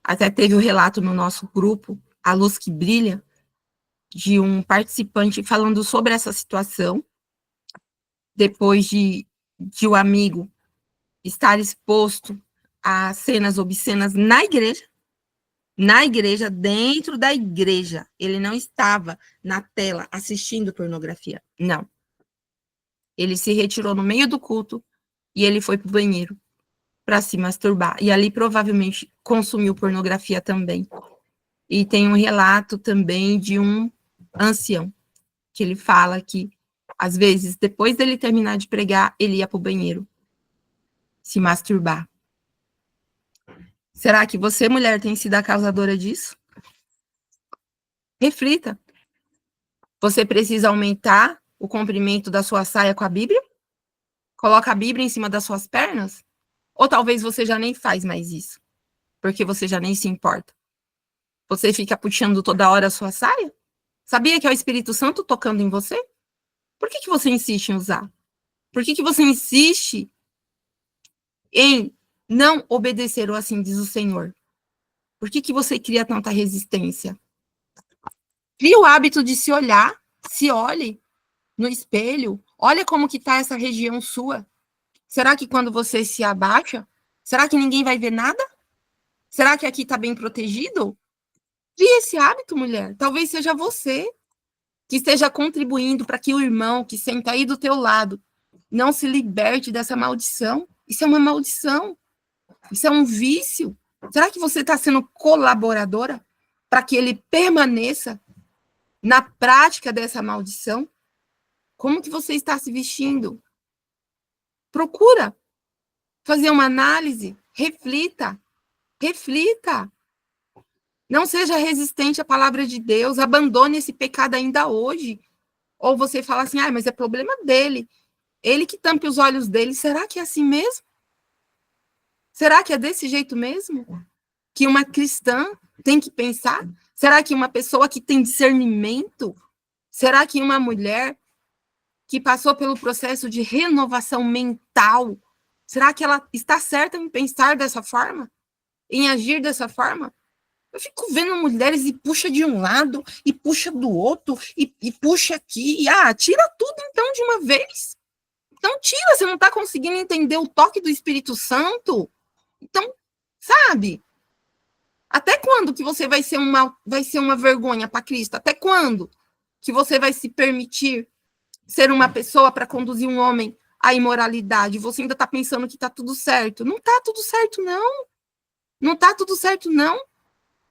Speaker 1: Até teve o relato no nosso grupo, A Luz que Brilha, de um participante falando sobre essa situação, depois de o amigo estar exposto a cenas obscenas na igreja, dentro da igreja. Ele não estava na tela assistindo pornografia, não. Ele se retirou no meio do culto e ele foi para o banheiro para se masturbar. E ali provavelmente consumiu pornografia também. E tem um relato também de um ancião, que ele fala que, às vezes, depois dele terminar de pregar, ele ia para o banheiro se masturbar. Será que você, mulher, tem sido a causadora disso? Reflita. Você precisa aumentar o comprimento da sua saia com a Bíblia? Coloca a Bíblia em cima das suas pernas? Ou talvez você já nem faz mais isso, porque você já nem se importa. Você fica puxando toda hora a sua saia? Sabia que é o Espírito Santo tocando em você? Por que você insiste em usar? Por que você insiste em não obedecer, ou assim diz o Senhor? Por que você cria tanta resistência? Cria o hábito de se olhar, se olhe no espelho, olha como que está essa região sua. Será que quando você se abaixa, será que ninguém vai ver nada? Será que aqui está bem protegido? Cria esse hábito, mulher. Talvez seja você que esteja contribuindo para que o irmão que senta aí do teu lado não se liberte dessa maldição. Isso é uma maldição. Isso é um vício. Será que você está sendo colaboradora para que ele permaneça na prática dessa maldição? Como que você está se vestindo? Procura fazer uma análise, reflita. Não seja resistente à palavra de Deus, abandone esse pecado ainda hoje. Ou você fala assim, mas é problema dele. Ele que tampe os olhos dele. Será que é assim mesmo? Será que é desse jeito mesmo? Que uma cristã tem que pensar? Será que uma pessoa que tem discernimento? Será que uma mulher que passou pelo processo de renovação mental, será que ela está certa em pensar dessa forma? Em agir dessa forma? Eu fico vendo mulheres e puxa de um lado, e puxa do outro, e puxa aqui, e tira tudo então de uma vez. Então tira, você não está conseguindo entender o toque do Espírito Santo? Então, sabe? Até quando que você vai ser uma vergonha para Cristo? Até quando que você vai se permitir ser uma pessoa para conduzir um homem à imoralidade? Você ainda está pensando que está tudo certo? Não está tudo certo, não. Não está tudo certo, não.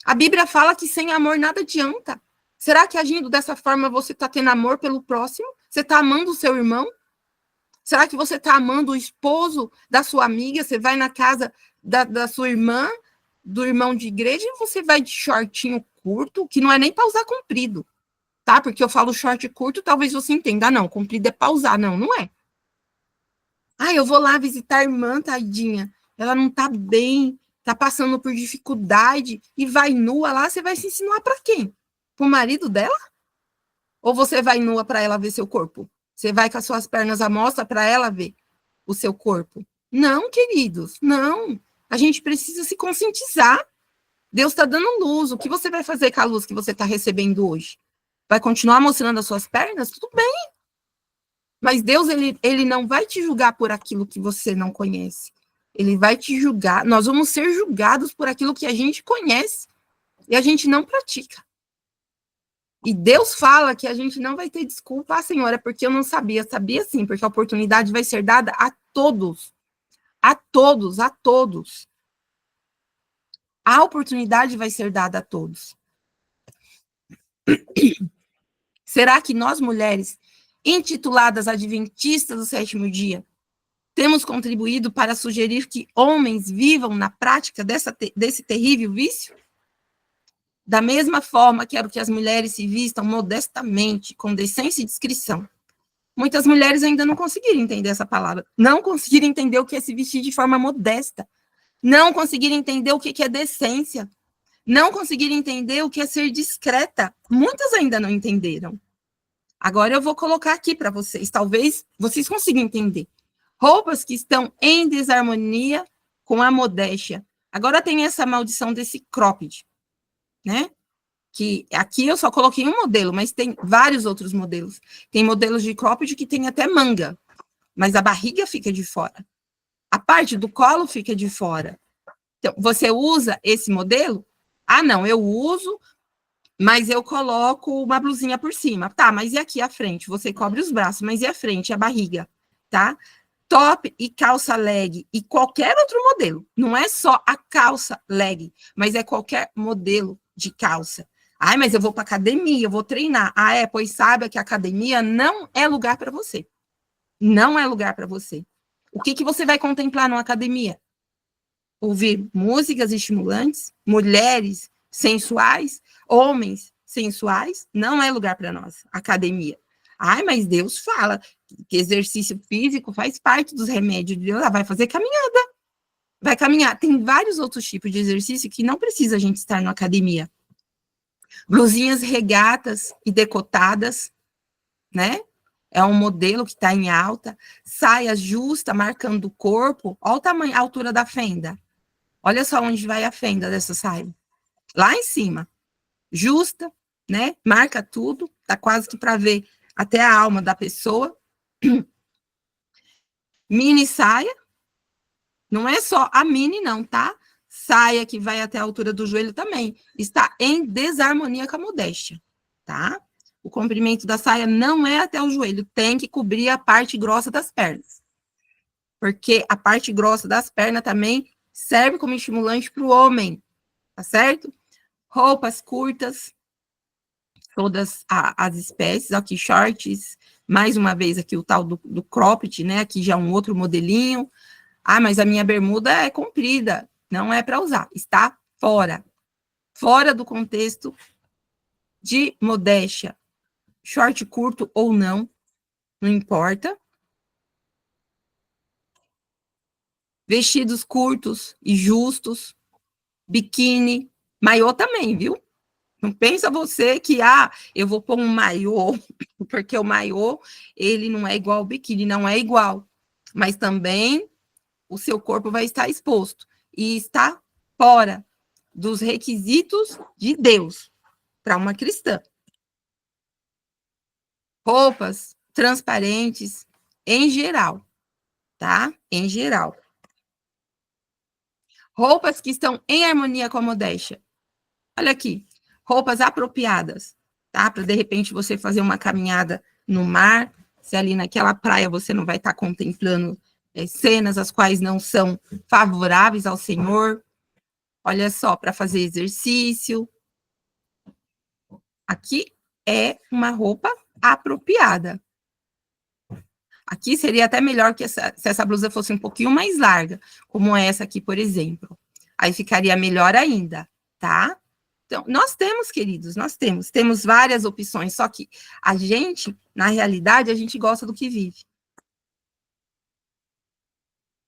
Speaker 1: A Bíblia fala que sem amor nada adianta. Será que agindo dessa forma você está tendo amor pelo próximo? Você está amando o seu irmão? Será que você está amando o esposo da sua amiga? Você vai na casa da sua irmã, do irmão de igreja, e você vai de shortinho curto, que não é nem para usar comprido, tá? Porque eu falo short curto, talvez você entenda. Não, comprido é para usar. Não, não é. Eu vou lá visitar a irmã, tadinha. Ela não tá bem, tá passando por dificuldade, e vai nua lá, você vai se insinuar para quem? Pro marido dela? Ou você vai nua para ela ver seu corpo? Você vai com as suas pernas à mostra para ela ver o seu corpo? Não, queridos, não. A gente precisa se conscientizar. Deus está dando luz. O que você vai fazer com a luz que você está recebendo hoje? Vai continuar mostrando as suas pernas? Tudo bem. Mas Deus, ele não vai te julgar por aquilo que você não conhece. Ele vai te julgar. Nós vamos ser julgados por aquilo que a gente conhece e a gente não pratica. E Deus fala que a gente não vai ter desculpa, Senhor, é porque eu não sabia. Sabia sim, porque a oportunidade vai ser dada a todos. A todos, a todos. A oportunidade vai ser dada a todos. Será que nós, mulheres, intituladas Adventistas do Sétimo Dia, temos contribuído para sugerir que homens vivam na prática desse terrível vício? Da mesma forma, quero que as mulheres se vistam modestamente, com decência e discrição. Muitas mulheres ainda não conseguiram entender essa palavra, não conseguiram entender o que é se vestir de forma modesta, não conseguiram entender o que é decência, não conseguiram entender o que é ser discreta. Muitas ainda não entenderam. Agora eu vou colocar aqui para vocês, talvez vocês consigam entender. Roupas que estão em desarmonia com a modéstia. Agora tem essa maldição desse cropped, né? Que aqui eu só coloquei um modelo, mas tem vários outros modelos. Tem modelos de cropped que tem até manga, mas a barriga fica de fora. A parte do colo fica de fora. Então, você usa esse modelo? Não, eu uso, mas eu coloco uma blusinha por cima. Tá, mas e aqui a frente? Você cobre os braços, mas e a frente, a barriga? Tá? Top e calça leg e qualquer outro modelo. Não é só a calça leg, mas é qualquer modelo de calça. Mas eu vou para academia, eu vou treinar. Pois saiba que a academia não é lugar para você. Não é lugar para você. O que você vai contemplar numa academia? Ouvir músicas estimulantes, mulheres sensuais, homens sensuais? Não é lugar para nós, academia. Mas Deus fala que exercício físico faz parte dos remédios de Deus. Vai fazer caminhada. Vai caminhar. Tem vários outros tipos de exercício que não precisa a gente estar na academia. Blusinhas regatas e decotadas, né? É um modelo que está em alta. Saia justa, marcando o corpo. Olha o tamanho, a altura da fenda. Olha só onde vai a fenda dessa saia. Lá em cima. Justa, né? Marca tudo. Tá quase que para ver até a alma da pessoa. Mini saia. Não é só a mini, não, tá? Saia que vai até a altura do joelho também. Está em desarmonia com a modéstia, tá? O comprimento da saia não é até o joelho. Tem que cobrir a parte grossa das pernas. Porque a parte grossa das pernas também serve como estimulante para o homem, tá certo? Roupas curtas, todas as espécies, aqui shorts, mais uma vez aqui o tal do cropped, né? Aqui já um outro modelinho. Mas a minha bermuda é comprida, não é para usar, está fora. Fora do contexto de modéstia. Short curto ou não, não importa. Vestidos curtos e justos, biquíni, maiô também, viu? Não pensa você que, eu vou pôr um maiô, porque o maiô, ele não é igual ao biquíni, não é igual. Mas também o seu corpo vai estar exposto e está fora dos requisitos de Deus para uma cristã. Roupas transparentes em geral, tá? Em geral. Roupas que estão em harmonia com a modéstia. Olha aqui, roupas apropriadas, tá? Para de repente você fazer uma caminhada no mar, se ali naquela praia você não vai estar contemplando cenas as quais não são favoráveis ao Senhor. Olha só, para fazer exercício. Aqui é uma roupa apropriada. Aqui seria até melhor que se essa blusa fosse um pouquinho mais larga, como essa aqui, por exemplo. Aí ficaria melhor ainda, tá? Então, nós temos, queridos, temos várias opções, só que a gente, na realidade, a gente gosta do que vive.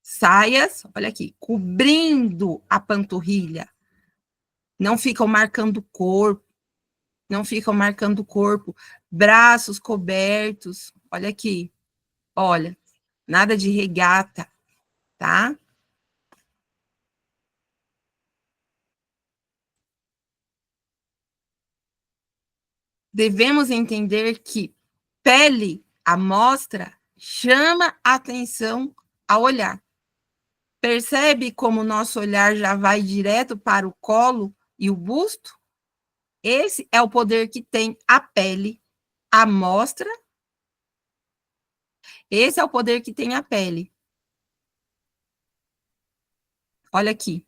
Speaker 1: Saias, olha aqui, cobrindo a panturrilha. Não ficam marcando o corpo. Não ficam marcando o corpo. Braços cobertos. Olha aqui. Olha, nada de regata, tá? Devemos entender que pele à mostra chama a atenção ao olhar. Percebe como o nosso olhar já vai direto para o colo e o busto? Esse é o poder que tem a pele à mostra. Esse é o poder que tem a pele. Olha aqui.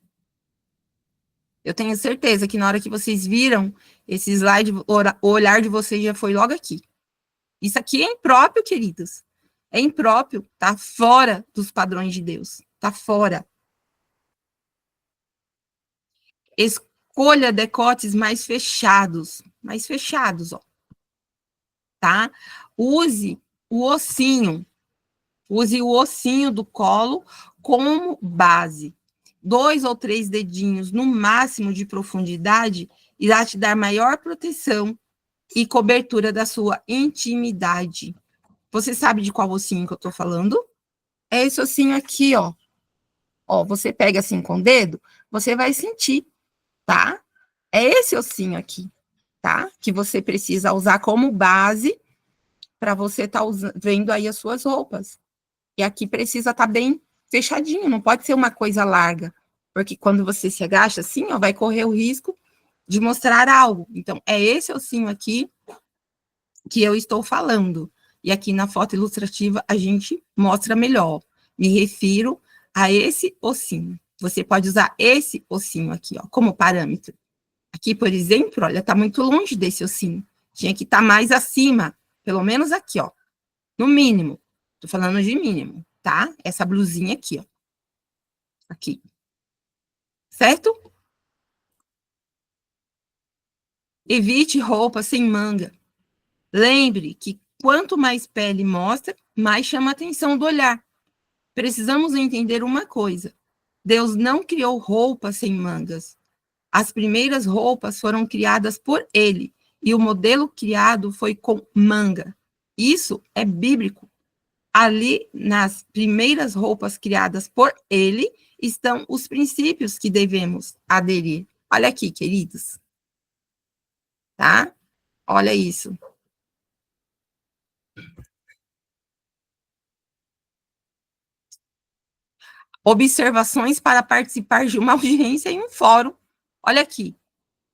Speaker 1: Eu tenho certeza que na hora que vocês viram esse slide, o olhar de vocês já foi logo aqui. Isso aqui é impróprio, queridos. É impróprio, tá fora dos padrões de Deus. Tá fora. Escolha decotes mais fechados, ó. Tá? Use o ossinho do colo como base. 2 ou 3 dedinhos no máximo de profundidade irá te dar maior proteção e cobertura da sua intimidade. Você sabe de qual ossinho que eu tô falando? É esse ossinho aqui, ó. Ó, você pega assim com o dedo, você vai sentir, tá? É esse ossinho aqui, tá? Que você precisa usar como base para você estar vendo aí as suas roupas. E aqui precisa estar bem fechadinho, não pode ser uma coisa larga, porque quando você se agacha assim, ó, vai correr o risco de mostrar algo. Então, é esse ossinho aqui que eu estou falando. E aqui na foto ilustrativa a gente mostra melhor. Me refiro a esse ossinho. Você pode usar esse ossinho aqui, ó, como parâmetro. Aqui, por exemplo, olha, tá muito longe desse ossinho. Tinha que estar mais acima, pelo menos aqui, ó. No mínimo. Tô falando de mínimo, tá? Essa blusinha aqui, ó. Aqui. Certo? Evite roupa sem manga. Lembre que quanto mais pele mostra, mais chama a atenção do olhar. Precisamos entender uma coisa. Deus não criou roupas sem mangas. As primeiras roupas foram criadas por ele, e o modelo criado foi com manga. Isso é bíblico. Ali, nas primeiras roupas criadas por ele, estão os princípios que devemos aderir. Olha aqui, queridos. Tá? Olha isso. Observações para participar de uma audiência em um fórum. Olha aqui.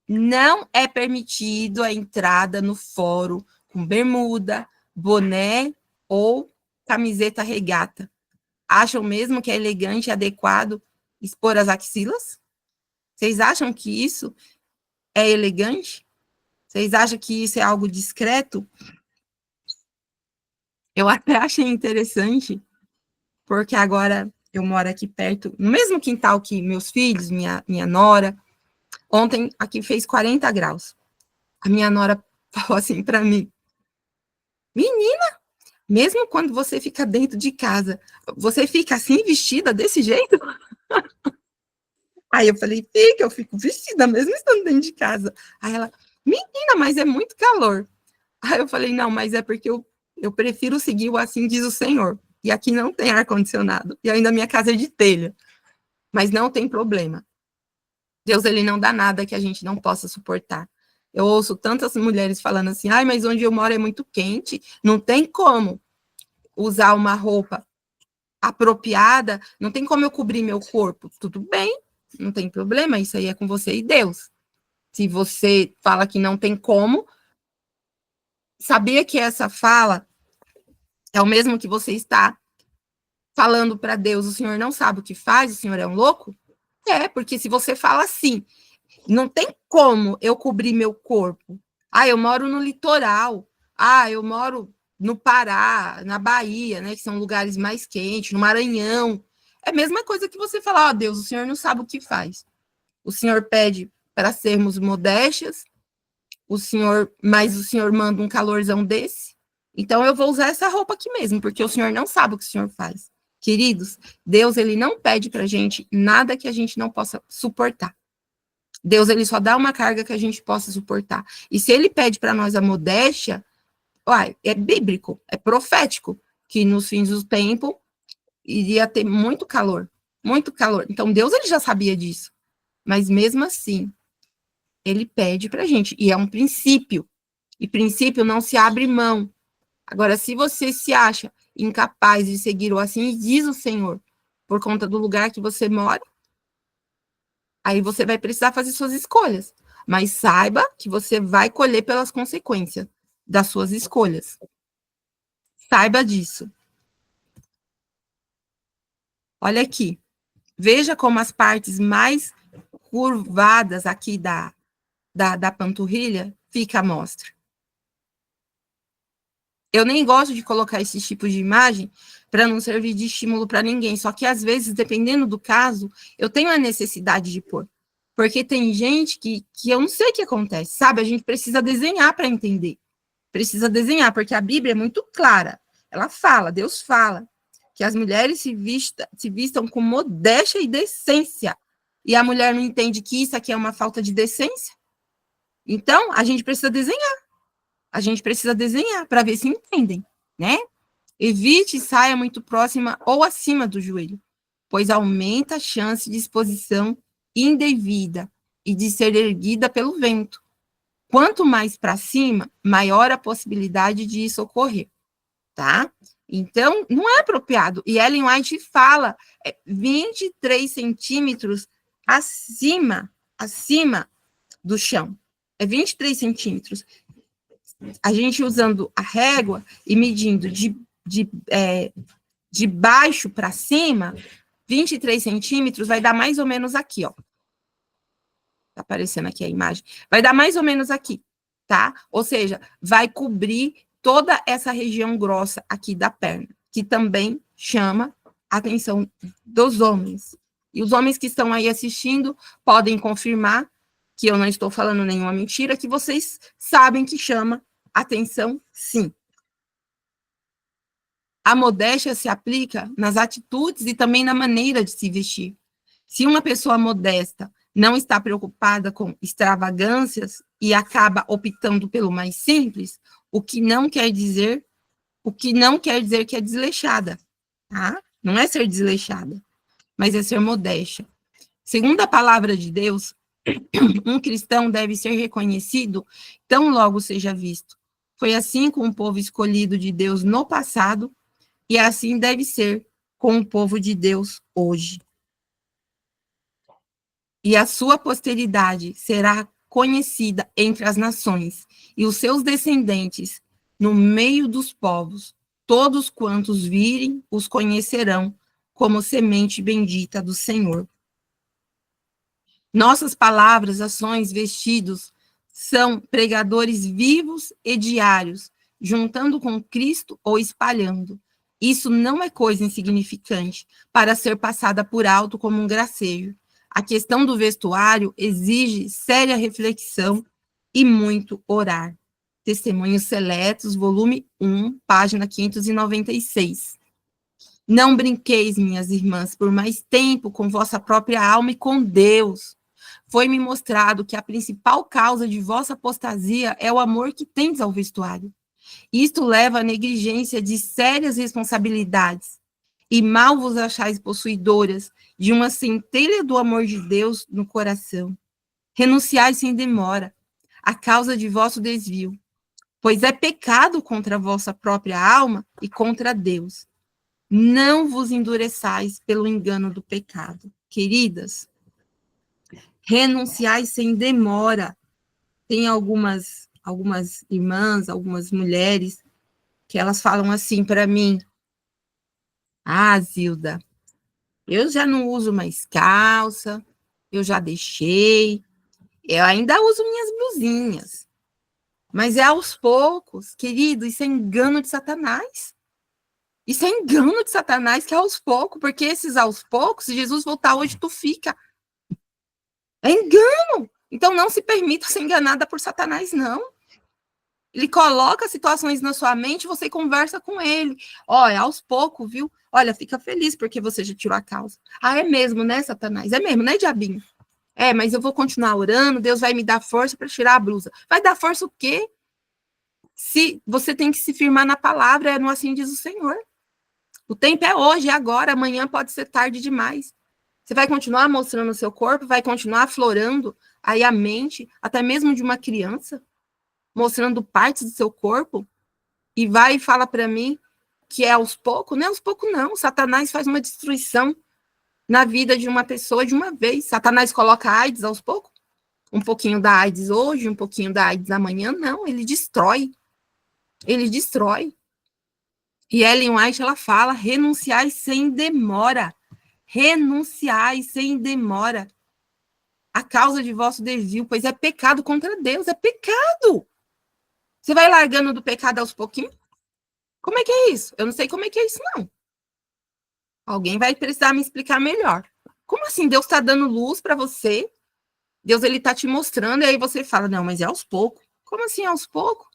Speaker 1: Não é permitido a entrada no fórum com bermuda, boné ou camiseta regata. Acham mesmo que é elegante e adequado expor as axilas? Vocês acham que isso é elegante? Vocês acham que isso é algo discreto? Eu até achei interessante, porque agora eu moro aqui perto, no mesmo quintal que meus filhos, minha nora. Ontem aqui fez 40 graus. A minha nora falou assim para mim: menina, mesmo quando você fica dentro de casa, você fica assim vestida desse jeito? Aí eu falei: fica, eu fico vestida mesmo estando dentro de casa. Aí ela: Menina, mas é muito calor. Aí eu falei, não, mas é porque eu prefiro seguir o assim diz o Senhor. E aqui não tem ar-condicionado. E ainda a minha casa é de telha. Mas não tem problema. Deus, ele não dá nada que a gente não possa suportar. Eu ouço tantas mulheres falando assim, ai, mas onde eu moro é muito quente, não tem como usar uma roupa apropriada, não tem como eu cobrir meu corpo. Tudo bem, não tem problema, isso aí é com você e Deus. Se você fala que não tem como, sabia que essa fala é o mesmo que você está falando para Deus, o Senhor não sabe o que faz, o Senhor é um louco? É, porque se você fala assim, não tem como eu cobrir meu corpo. Ah, eu moro no litoral. Ah, eu moro no Pará, na Bahia, né, que são lugares mais quentes, no Maranhão. É a mesma coisa que você falar, ó, Deus, o Senhor não sabe o que faz. O Senhor pede para sermos modéstias, mas o Senhor manda um calorzão desse. Então eu vou usar essa roupa aqui mesmo, porque o Senhor não sabe o que o Senhor faz. Queridos, Deus, ele não pede pra gente nada que a gente não possa suportar. Deus, ele só dá uma carga que a gente possa suportar. E se ele pede para nós a modéstia, é bíblico, é profético, que nos fins do tempo iria ter muito calor, muito calor. Então Deus, ele já sabia disso. Mas mesmo assim, ele pede pra gente, e é um princípio. E princípio não se abre mão. Agora, se você se acha incapaz de seguir o assim diz o Senhor, por conta do lugar que você mora, aí você vai precisar fazer suas escolhas. Mas saiba que você vai colher pelas consequências das suas escolhas. Saiba disso. Olha aqui. Veja como as partes mais curvadas aqui da panturrilha fica à mostra. Eu nem gosto de colocar esse tipo de imagem para não servir de estímulo para ninguém. Só que, às vezes, dependendo do caso, eu tenho a necessidade de pôr. Porque tem gente que eu não sei o que acontece, sabe? A gente precisa desenhar para entender. Precisa desenhar, porque a Bíblia é muito clara. Ela fala, Deus fala, que as mulheres se vistam com modéstia e decência. E a mulher não entende que isso aqui é uma falta de decência. Então, a gente precisa desenhar. A gente precisa desenhar para ver se entendem, né? Evite saia muito próxima ou acima do joelho, pois aumenta a chance de exposição indevida e de ser erguida pelo vento. Quanto mais para cima, maior a possibilidade de isso ocorrer, tá? Então, não é apropriado. E Ellen White fala 23 centímetros acima do chão. É 23 centímetros. A gente usando a régua e medindo de baixo para cima, 23 centímetros vai dar mais ou menos aqui, ó. Tá aparecendo aqui a imagem. Vai dar mais ou menos aqui, tá? Ou seja, vai cobrir toda essa região grossa aqui da perna, que também chama a atenção dos homens. E os homens que estão aí assistindo podem confirmar que eu não estou falando nenhuma mentira, que vocês sabem que chama atenção, sim. A modéstia se aplica nas atitudes e também na maneira de se vestir. Se uma pessoa modesta não está preocupada com extravagâncias e acaba optando pelo mais simples, o que não quer dizer que é desleixada, tá? Não é ser desleixada, mas é ser modéstia. Segundo a palavra de Deus, um cristão deve ser reconhecido tão logo seja visto. Foi assim com o povo escolhido de Deus no passado, e assim deve ser com o povo de Deus hoje. E a sua posteridade será conhecida entre as nações, e os seus descendentes no meio dos povos. Todos quantos virem os conhecerão como semente bendita do Senhor. Nossas palavras, ações, vestidos são pregadores vivos e diários, juntando com Cristo ou espalhando. Isso não é coisa insignificante para ser passada por alto como um gracejo. A questão do vestuário exige séria reflexão e muito orar. Testemunhos Seletos, volume 1, página 596. Não brinqueis, minhas irmãs, por mais tempo com vossa própria alma e com Deus. foi-me mostrado que a principal causa de vossa apostasia é o amor que tendes ao vestuário. Isto leva à negligência de sérias responsabilidades, e mal vos achais possuidoras de uma centelha do amor de Deus no coração. Renunciai sem demora, a causa de vosso desvio, pois é pecado contra a vossa própria alma e contra Deus. Não vos endureçais pelo engano do pecado. Queridas, renunciai sem demora. Tem algumas irmãs, algumas mulheres, que elas falam assim para mim: ah, Zilda, eu já não uso mais calça, eu já deixei, eu ainda uso minhas blusinhas. Mas é aos poucos, querido, isso é engano de Satanás. Isso é engano de Satanás, que é aos poucos, porque esses aos poucos, se Jesus voltar hoje, tu fica. É engano. Então não se permita ser enganada por Satanás, não. Ele coloca situações na sua mente, você conversa com ele. Olha, aos poucos, viu? Olha, fica feliz porque você já tirou a causa. Ah, é mesmo, né, Satanás? É mesmo, né, diabinho? É, mas eu vou continuar orando, Deus vai me dar força para tirar a blusa. Vai dar força o quê? Se você tem que se firmar na palavra, é no assim diz o Senhor. O tempo é hoje, é agora, amanhã pode ser tarde demais. Você vai continuar mostrando o seu corpo, vai continuar aflorando aí a mente, até mesmo de uma criança, mostrando partes do seu corpo, e vai e fala para mim que é aos poucos. Não é aos poucos, não. Satanás faz uma destruição na vida de uma pessoa de uma vez. Satanás coloca AIDS aos poucos. Um pouquinho da AIDS hoje, um pouquinho da AIDS amanhã. Não, ele destrói. Ele destrói. E Ellen White, ela fala: renunciai sem demora. Renunciai sem demora. A causa de vosso desvio, pois é pecado contra Deus. É pecado. Você vai largando do pecado aos pouquinhos? Como é que é isso? Eu não sei como é que é isso, não. Alguém vai precisar me explicar melhor. Como assim? Deus está dando luz para você? Deus, ele está te mostrando, e aí você fala: não, mas é aos poucos. Como assim aos poucos?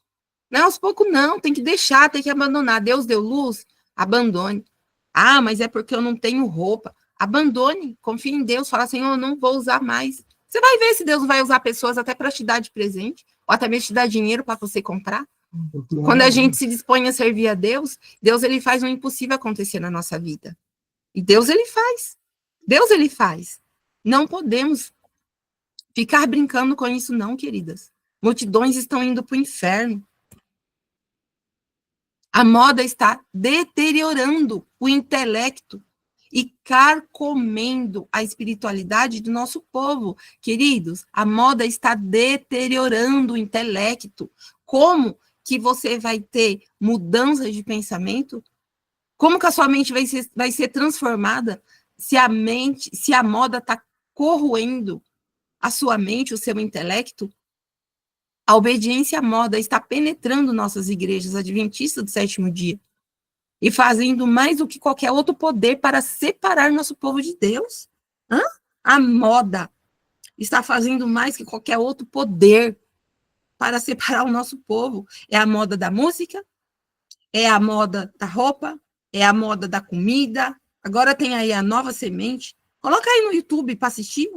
Speaker 1: Não é aos poucos, não. Tem que deixar, tem que abandonar. Deus deu luz? Abandone. Ah, mas é porque eu não tenho roupa. Abandone. Confie em Deus. Fala: Senhor, eu não vou usar mais. Você vai ver se Deus vai usar pessoas até para te dar de presente, ou até mesmo te dar dinheiro para você comprar. Quando a gente se dispõe a servir a Deus, Deus, ele faz o impossível acontecer na nossa vida. E Deus, ele faz. Deus, ele faz. Não podemos ficar brincando com isso, não, queridas. Multidões estão indo para o inferno. A moda está deteriorando o intelecto e carcomendo a espiritualidade do nosso povo. Queridos, a moda está deteriorando o intelecto. Como que você vai ter mudanças de pensamento? Como que a sua mente vai ser transformada se a moda está corroendo a sua mente, o seu intelecto? A obediência à moda está penetrando nossas igrejas adventistas do sétimo dia e fazendo mais do que qualquer outro poder para separar nosso povo de Deus. Hã? A moda está fazendo mais que qualquer outro poder para separar o nosso povo. É a moda da música, é a moda da roupa, é a moda da comida. Agora tem aí a Nova Semente. Coloca aí no YouTube para assistir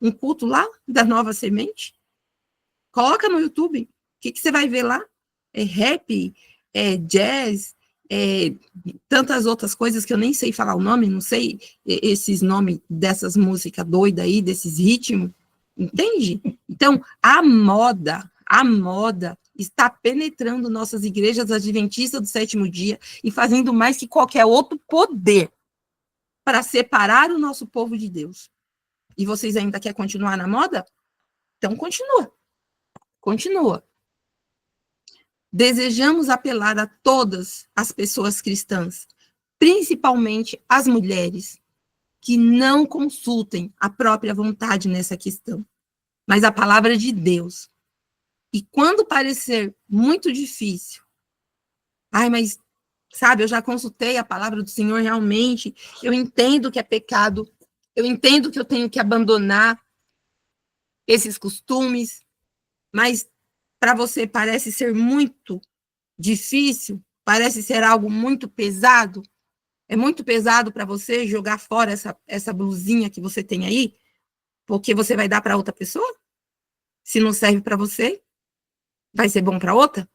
Speaker 1: um culto lá da Nova Semente. Coloca no YouTube. O que você vai ver lá? É rap, é jazz, é tantas outras coisas que eu nem sei falar o nome, não sei esses nomes dessas músicas doidas aí, desses ritmos. Entende? Então, a moda está penetrando nossas igrejas adventistas do sétimo dia e fazendo mais que qualquer outro poder para separar o nosso povo de Deus. E vocês ainda querem continuar na moda? Então, continua. Continua. Desejamos apelar a todas as pessoas cristãs, principalmente as mulheres, que não consultem a própria vontade nessa questão, mas a palavra de Deus. E quando parecer muito difícil, mas, sabe, eu já consultei a palavra do Senhor realmente, eu entendo que é pecado, eu entendo que eu tenho que abandonar esses costumes, mas para você parece ser muito difícil, parece ser algo muito pesado. É muito pesado para você jogar fora essa blusinha que você tem aí, Porque você vai dar para outra pessoa? Se não serve para você, vai ser bom para outra?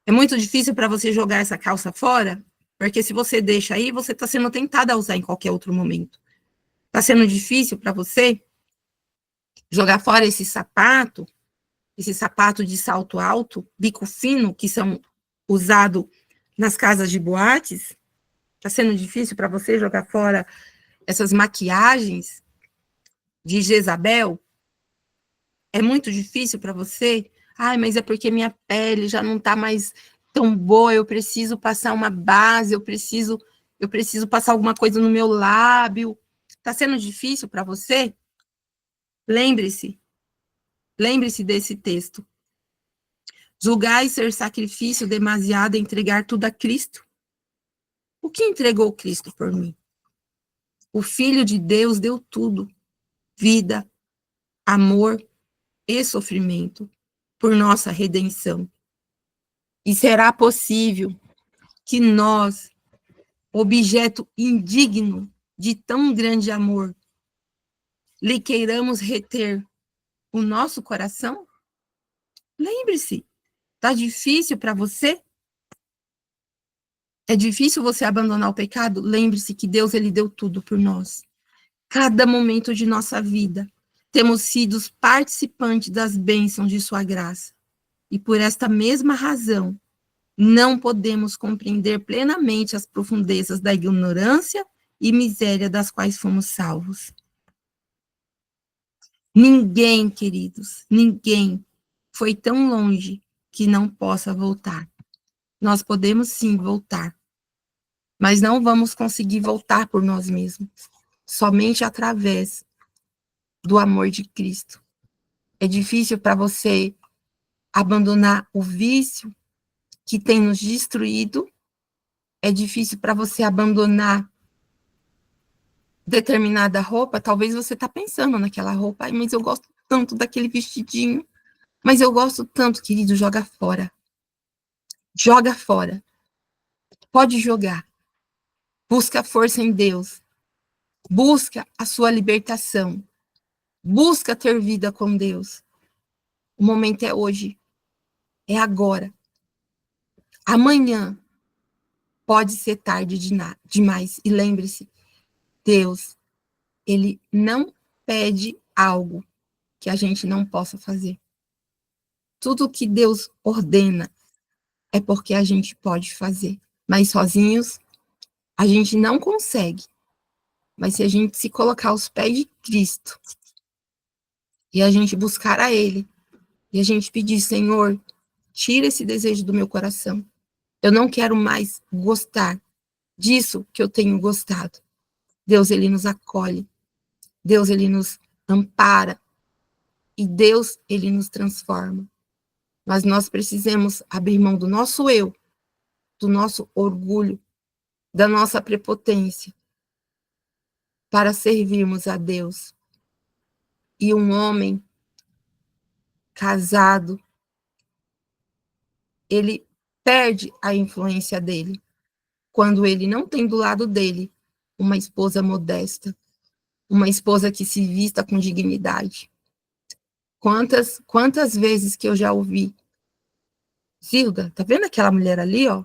Speaker 1: É muito difícil para você jogar essa calça fora, porque se você deixa aí, você está sendo tentada a usar em qualquer outro momento. Está sendo difícil para você jogar fora esse sapato de salto alto, bico fino, que são usados nas casas de boates? Está sendo difícil para você jogar fora essas maquiagens de Jezabel? É muito difícil para você? Ai, mas é porque minha pele já não está mais tão boa, eu preciso passar uma base, eu preciso passar alguma coisa no meu lábio. Está sendo difícil para você? Lembre-se, lembre-se desse texto. Julgar e ser sacrifício demasiado é entregar tudo a Cristo. O que entregou Cristo por mim? O Filho de Deus deu tudo: vida, amor e sofrimento por nossa redenção. E será possível que nós, objeto indigno de tão grande amor, lhe queiramos reter o nosso coração? Lembre-se, está difícil para você? É difícil você abandonar o pecado? Lembre-se que Deus, ele deu tudo por nós. Cada momento de nossa vida, temos sido participantes das bênçãos de sua graça. E por esta mesma razão, não podemos compreender plenamente as profundezas da ignorância e miséria das quais fomos salvos. Ninguém, queridos, ninguém foi tão longe que não possa voltar. Nós podemos sim voltar, mas não vamos conseguir voltar por nós mesmos, somente através do amor de Cristo. É difícil para você abandonar o vício que tem nos destruído, é difícil para você abandonar determinada roupa. Talvez você está pensando naquela roupa, mas eu gosto tanto daquele vestidinho, mas eu gosto tanto, querido, joga fora. Joga fora. Pode jogar. Busca força em Deus. Busca a sua libertação. Busca ter vida com Deus. O momento é hoje. É agora. Amanhã pode ser tarde demais. E lembre-se, Deus, ele não pede algo que a gente não possa fazer. Tudo que Deus ordena é porque a gente pode fazer. Mas sozinhos, a gente não consegue. Mas se a gente se colocar aos pés de Cristo e a gente buscar a Ele, e a gente pedir, Senhor, tira esse desejo do meu coração. Eu não quero mais gostar disso que eu tenho gostado. Deus, ele nos acolhe. Deus, ele nos ampara. E Deus, ele nos transforma. Mas nós precisamos abrir mão do nosso eu, do nosso orgulho, da nossa prepotência, para servirmos a Deus. E um homem casado, ele perde a influência dele quando ele não tem do lado dele uma esposa modesta, uma esposa que se vista com dignidade. Quantas vezes que eu já ouvi, Zilda, tá vendo aquela mulher ali, ó?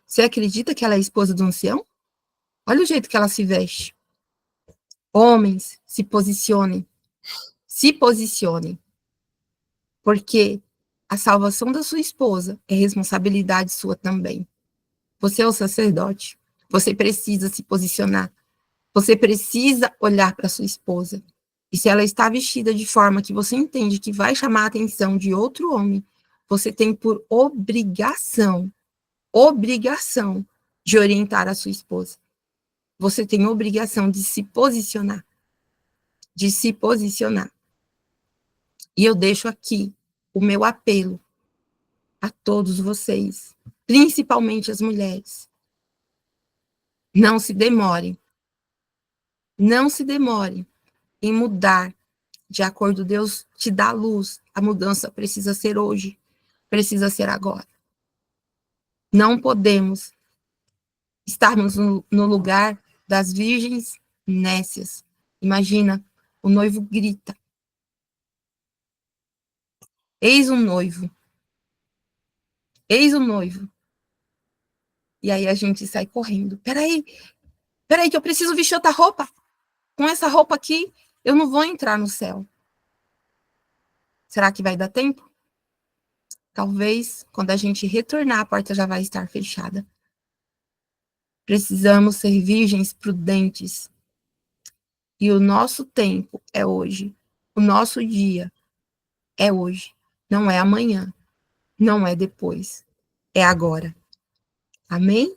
Speaker 1: Você acredita que ela é esposa do ancião? Olha o jeito que ela se veste. Homens, se posicionem. Se posicionem. Porque a salvação da sua esposa é responsabilidade sua também. Você é o sacerdote. Você precisa se posicionar. Você precisa olhar para sua esposa. E se ela está vestida de forma que você entende que vai chamar a atenção de outro homem, você tem por obrigação de orientar a sua esposa. Você tem obrigação de se posicionar. De se posicionar. E eu deixo aqui o meu apelo a todos vocês, principalmente as mulheres. Não se demorem. Não se demorem em mudar de acordo. Deus te dá a luz. A mudança precisa ser hoje. Precisa ser agora. Não podemos estarmos no lugar das virgens nécias. Imagina, o noivo grita. Eis o noivo. Eis o noivo. E aí a gente sai correndo. Peraí que eu preciso vestir outra roupa. Com essa roupa aqui, eu não vou entrar no céu. Será que vai dar tempo? Talvez, quando a gente retornar, a porta já vai estar fechada. Precisamos ser virgens prudentes. E o nosso tempo é hoje. O nosso dia é hoje. Não é amanhã. Não é depois. É agora. Amém?